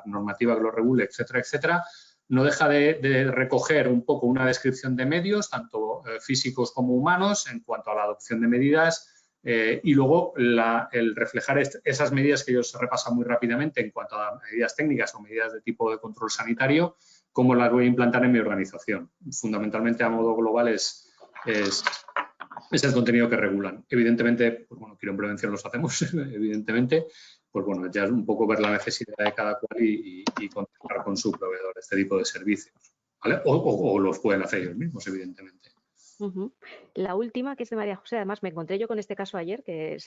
normativa que lo regule, etcétera, etcétera, no deja de recoger un poco una descripción de medios, tanto físicos como humanos, en cuanto a la adopción de medidas y luego el reflejar esas medidas que yo os repaso muy rápidamente en cuanto a medidas técnicas o medidas de tipo de control sanitario, cómo las voy a implantar en mi organización. Fundamentalmente, a modo global, es el contenido que regulan. Evidentemente, pues bueno, Quirón Prevención los hacemos, evidentemente, pues bueno, ya es un poco ver la necesidad de cada cual y contactar con su proveedor este tipo de servicios, ¿vale? O los pueden hacer ellos mismos, evidentemente. La última, que es de María José, además me encontré yo con este caso ayer, que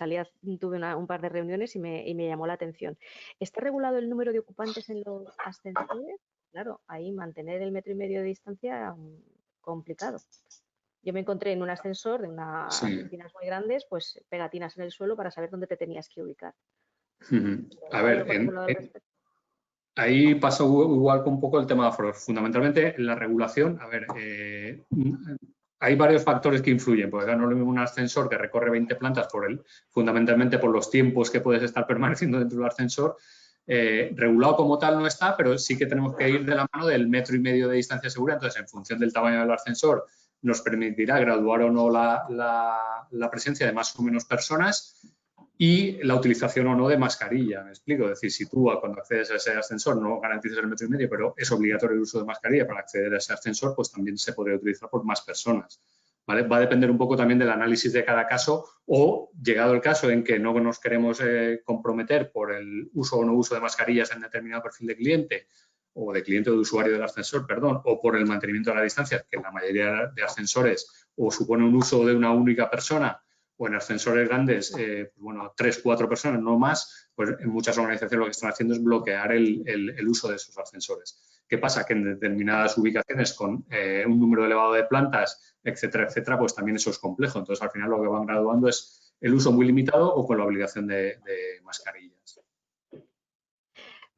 tuve un par de reuniones y me llamó la atención. ¿Está regulado el número de ocupantes en los ascensores? Claro, ahí mantener el 1,5 metros de distancia, complicado. Yo me encontré en un ascensor de unas oficinas muy grandes, pues pegatinas en el suelo para saber dónde te tenías que ubicar. A ver, ahí pasa igual con un poco el tema de aforos. Fundamentalmente, en la regulación, a ver, hay varios factores que influyen, porque no es lo mismo un ascensor que recorre 20 plantas fundamentalmente por los tiempos que puedes estar permaneciendo dentro del ascensor. Regulado como tal no está, pero sí que tenemos que ir de la mano del 1,5 metros de distancia segura. Entonces, en función del tamaño del ascensor, nos permitirá graduar o no la presencia de más o menos personas y la utilización o no de mascarilla. Me explico. Es decir, si tú cuando accedes a ese ascensor no garantizas el 1,5 metros, pero es obligatorio el uso de mascarilla para acceder a ese ascensor, pues también se podría utilizar por más personas. ¿Vale? Va a depender un poco también del análisis de cada caso o, llegado el caso en que no nos queremos comprometer por el uso o no uso de mascarillas en determinado perfil de cliente o de cliente o de usuario del ascensor, perdón, o por el mantenimiento de la distancia, que en la mayoría de ascensores o supone un uso de una única persona o en ascensores grandes, bueno, 3, 4 personas, no más, pues en muchas organizaciones lo que están haciendo es bloquear el uso de esos ascensores. ¿Qué pasa? Que en determinadas ubicaciones con un número elevado de plantas, etcétera, etcétera, pues también eso es complejo. Entonces, al final lo que van graduando es el uso muy limitado o con la obligación de mascarillas.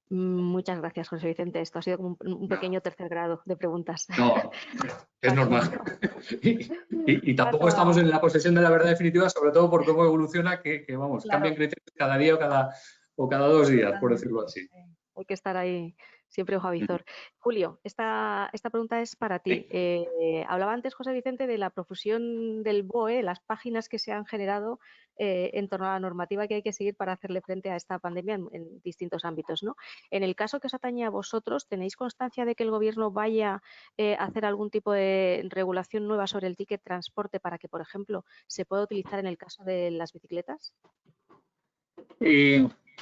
Muchas gracias, José Vicente. Esto ha sido como un pequeño tercer grado de preguntas. No, es normal. Y tampoco estamos en la posesión de la verdad definitiva, sobre todo por cómo evoluciona, que vamos, claro, cambian criterios cada día o cada 2 días, por decirlo así. Hay que estar ahí siempre ojo avizor. Julio, esta pregunta es para ti. Hablaba antes, José Vicente, de la profusión del BOE, las páginas que se han generado en torno a la normativa que hay que seguir para hacerle frente a esta pandemia en distintos ámbitos, ¿no? En el caso que os atañe a vosotros, ¿tenéis constancia de que el Gobierno vaya a hacer algún tipo de regulación nueva sobre el ticket transporte para que, por ejemplo, se pueda utilizar en el caso de las bicicletas?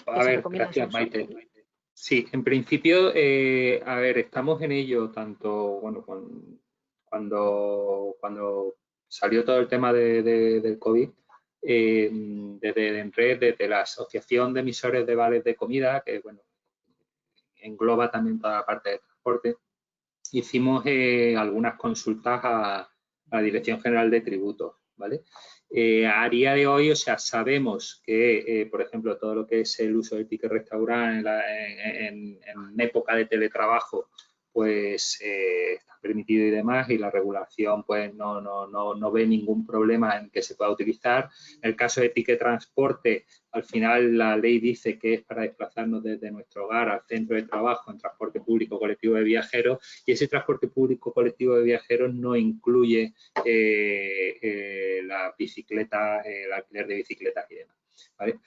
A ver, gracias, Maite. Sí, en principio, a ver, estamos en ello tanto, bueno, cuando salió todo el tema del COVID, desde EDENRED, desde la Asociación de Emisores de Vales de Comida, que, bueno, engloba también toda la parte de transporte, hicimos algunas consultas a la Dirección General de Tributos, ¿vale? A día de hoy, o sea, sabemos que, por ejemplo, todo lo que es el uso del ticket restaurante en época de teletrabajo, pues está permitido y demás, y la regulación pues no ve ningún problema en que se pueda utilizar. En el caso de ticket transporte, al final la ley dice que es para desplazarnos desde nuestro hogar al centro de trabajo en transporte público colectivo de viajeros, y ese transporte público colectivo de viajeros no incluye la bicicleta, el alquiler de bicicletas y demás. ¿Vale?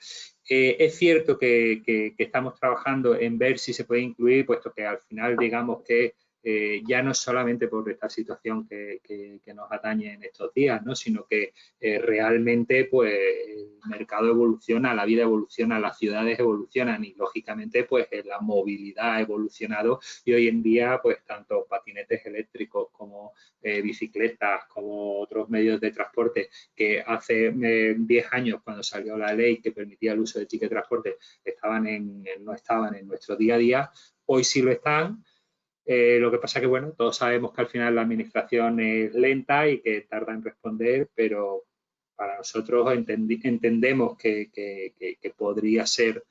Es cierto que estamos trabajando en ver si se puede incluir, puesto que al final digamos que ya no solamente por esta situación que nos atañe en estos días, ¿no? Sino que realmente pues, el mercado evoluciona, la vida evoluciona, las ciudades evolucionan y lógicamente pues la movilidad ha evolucionado y hoy en día pues tanto patinetes eléctricos como bicicletas, como otros medios de transporte que hace 10 años cuando salió la ley que permitía el uso de ticket de transporte no estaban en nuestro día a día, hoy sí lo están. Lo que pasa que, bueno, todos sabemos que al final la administración es lenta y que tarda en responder, pero para nosotros entendemos que podría ser,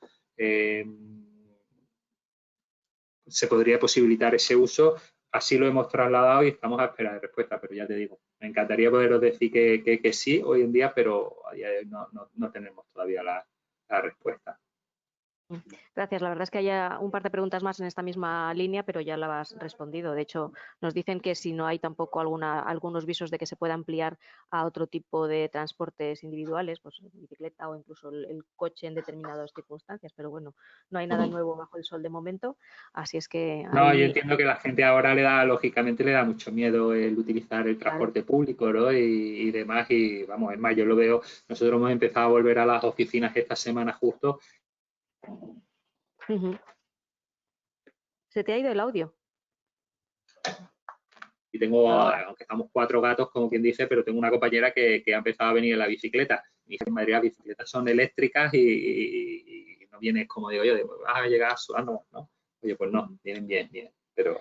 se podría posibilitar ese uso. Así lo hemos trasladado y estamos a espera de respuesta, pero ya te digo, me encantaría poderos decir que sí hoy en día, pero a día de hoy no tenemos todavía la respuesta. Gracias. La verdad es que hay un par de preguntas más en esta misma línea, pero ya la has respondido. De hecho, nos dicen que si no hay tampoco algunos visos de que se pueda ampliar a otro tipo de transportes individuales, pues bicicleta o incluso el coche en determinadas circunstancias. Pero bueno, no hay nada nuevo bajo el sol de momento, así es que... No, yo entiendo que la gente ahora lógicamente le da mucho miedo el utilizar el transporte público, ¿no? Y demás, y vamos, es más, yo lo veo, nosotros hemos empezado a volver a las oficinas esta semana justo. ¿Se te ha ido el audio? Y tengo, aunque estamos 4 gatos, como quien dice, pero tengo una compañera que ha empezado a venir en la bicicleta. Y en Madrid las bicicletas son eléctricas y no vienes como digo yo, vas a llegar sudando, ¿no? Oye, pues no, vienen bien, pero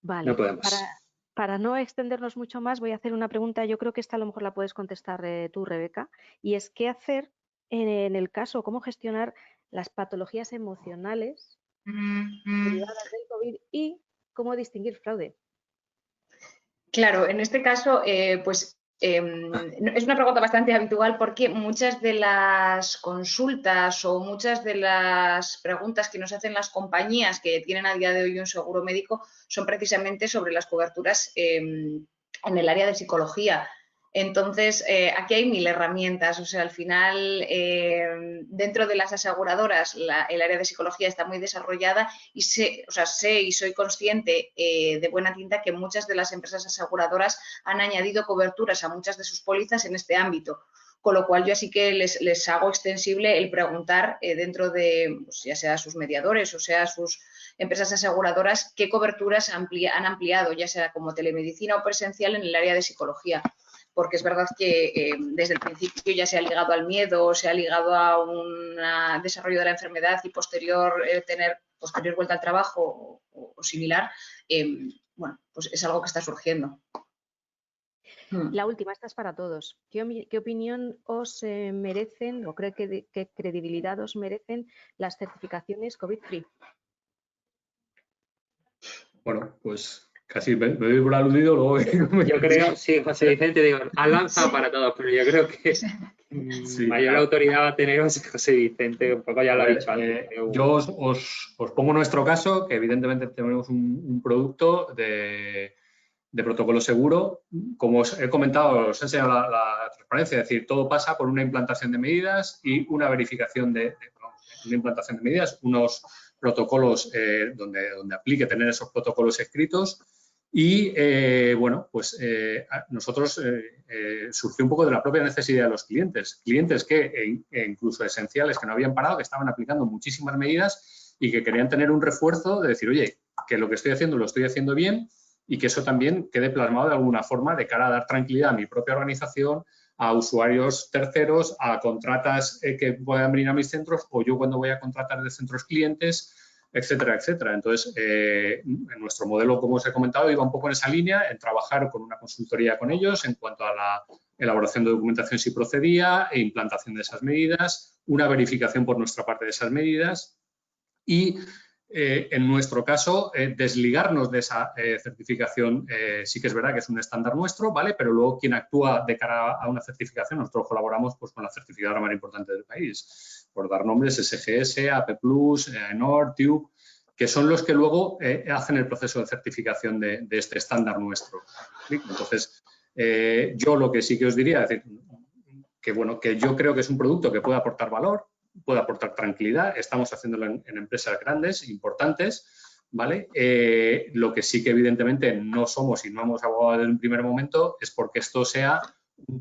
vale. No podemos. Para no extendernos mucho más, voy a hacer una pregunta. Yo creo que esta a lo mejor la puedes contestar tú, Rebeca, y es qué hacer en el caso, cómo gestionar las patologías emocionales derivadas del COVID y cómo distinguir fraude. Claro, en este caso, pues es una pregunta bastante habitual porque muchas de las consultas o muchas de las preguntas que nos hacen las compañías que tienen a día de hoy un seguro médico son precisamente sobre las coberturas en el área de psicología. Entonces, aquí hay 1000 herramientas. O sea, al final, dentro de las aseguradoras, el área de psicología está muy desarrollada y sé y soy consciente de buena tinta que muchas de las empresas aseguradoras han añadido coberturas a muchas de sus pólizas en este ámbito. Con lo cual, yo así que les hago extensible el preguntar dentro de, pues, ya sea sus mediadores o sea sus empresas aseguradoras, qué coberturas han ampliado, ya sea como telemedicina o presencial en el área de psicología. Porque es verdad que desde el principio ya se ha ligado al miedo, se ha ligado a un desarrollo de la enfermedad y posterior vuelta al trabajo o similar, bueno, pues es algo que está surgiendo. La última, esta es para todos. ¿Qué opinión os merecen o qué credibilidad os merecen las certificaciones COVID-free? Bueno, pues casi me doy por aludido, luego... Yo creo, sí, José Vicente, digo, has lanzado para todos, pero yo creo que mayor autoridad va a tener José Vicente, un poco ya lo ha dicho antes. Yo os pongo nuestro caso, que evidentemente tenemos un producto de protocolo seguro. Como os he comentado, os he enseñado la transparencia, es decir, todo pasa por una implantación de medidas y una verificación una implantación de medidas, unos protocolos donde aplique tener esos protocolos escritos y, bueno, pues nosotros surgió un poco de la propia necesidad de los clientes que incluso esenciales que no habían parado, que estaban aplicando muchísimas medidas y que querían tener un refuerzo de decir, oye, que lo que estoy haciendo lo estoy haciendo bien y que eso también quede plasmado de alguna forma de cara a dar tranquilidad a mi propia organización, a usuarios terceros, a contratas que puedan venir a mis centros o yo cuando voy a contratar de centros clientes, etcétera, etcétera. Entonces, en nuestro modelo, como os he comentado, iba un poco en esa línea, en trabajar con una consultoría con ellos en cuanto a la elaboración de documentación si procedía e implantación de esas medidas, una verificación por nuestra parte de esas medidas y en nuestro caso, desligarnos de esa certificación, sí que es verdad que es un estándar nuestro, ¿vale? Pero luego quien actúa de cara a una certificación, nosotros colaboramos pues, con la certificadora más importante del país, por dar nombres, SGS, AP+, AENOR, TUB, que son los que luego hacen el proceso de certificación de este estándar nuestro. Entonces, yo lo que sí que os diría es decir, que, bueno, que yo creo que es un producto que puede aportar valor, puede aportar tranquilidad, estamos haciéndolo en empresas grandes, importantes, ¿vale? Lo que sí que evidentemente no somos y no hemos abogado desde un primer momento es porque esto sea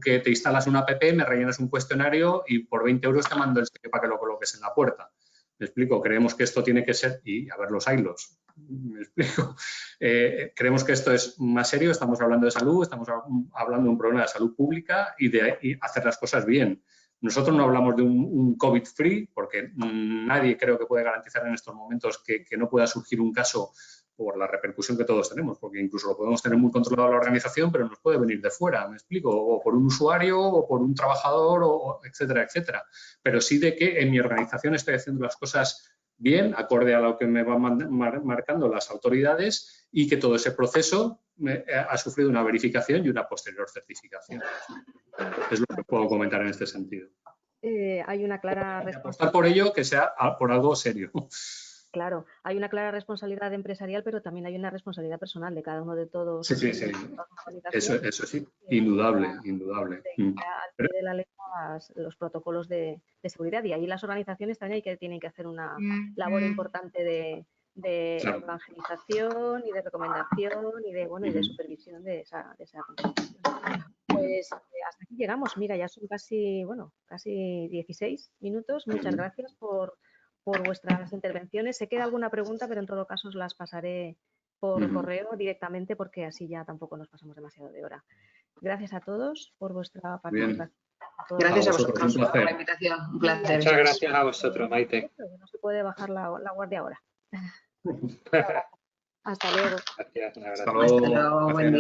que te instalas una app, me rellenas un cuestionario y por 20 euros te mando el cheque para que lo coloques en la puerta. ¿Me explico? Creemos que esto tiene que ser, y a ver los hilos, ¿me explico? Creemos que esto es más serio, estamos hablando de salud, estamos hablando de un problema de salud pública y de hacer las cosas bien. Nosotros no hablamos de un COVID-free, porque nadie creo que puede garantizar en estos momentos que no pueda surgir un caso por la repercusión que todos tenemos, porque incluso lo podemos tener muy controlado la organización, pero nos puede venir de fuera, ¿me explico? O por un usuario, o por un trabajador, o etcétera, etcétera. Pero sí de que en mi organización estoy haciendo las cosas bien, acorde a lo que me van marcando las autoridades y que todo ese proceso ha sufrido una verificación y una posterior certificación. Es lo que puedo comentar en este sentido. Hay una clara responsabilidad. Apostar por ello que sea por algo serio. Claro, hay una clara responsabilidad empresarial, pero también hay una responsabilidad personal de cada uno de todos. Sí. Eso sí, indudable. Al pie de la letra los protocolos de seguridad, y ahí las organizaciones también tienen que hacer una labor importante de evangelización y de recomendación y de supervisión de esa comunicación. Pues hasta aquí llegamos. Mira, ya son casi 16 minutos. Muchas gracias por vuestras intervenciones. Se queda alguna pregunta, pero en todo caso os las pasaré por correo directamente, porque así ya tampoco nos pasamos demasiado de hora. Gracias a todos por vuestra participación. Gracias a vosotros por la invitación. Un placer. Muchas gracias a vosotros, Maite. No se puede bajar la guardia ahora. Hasta luego. Gracias, un abrazo. Hasta luego. Buen día.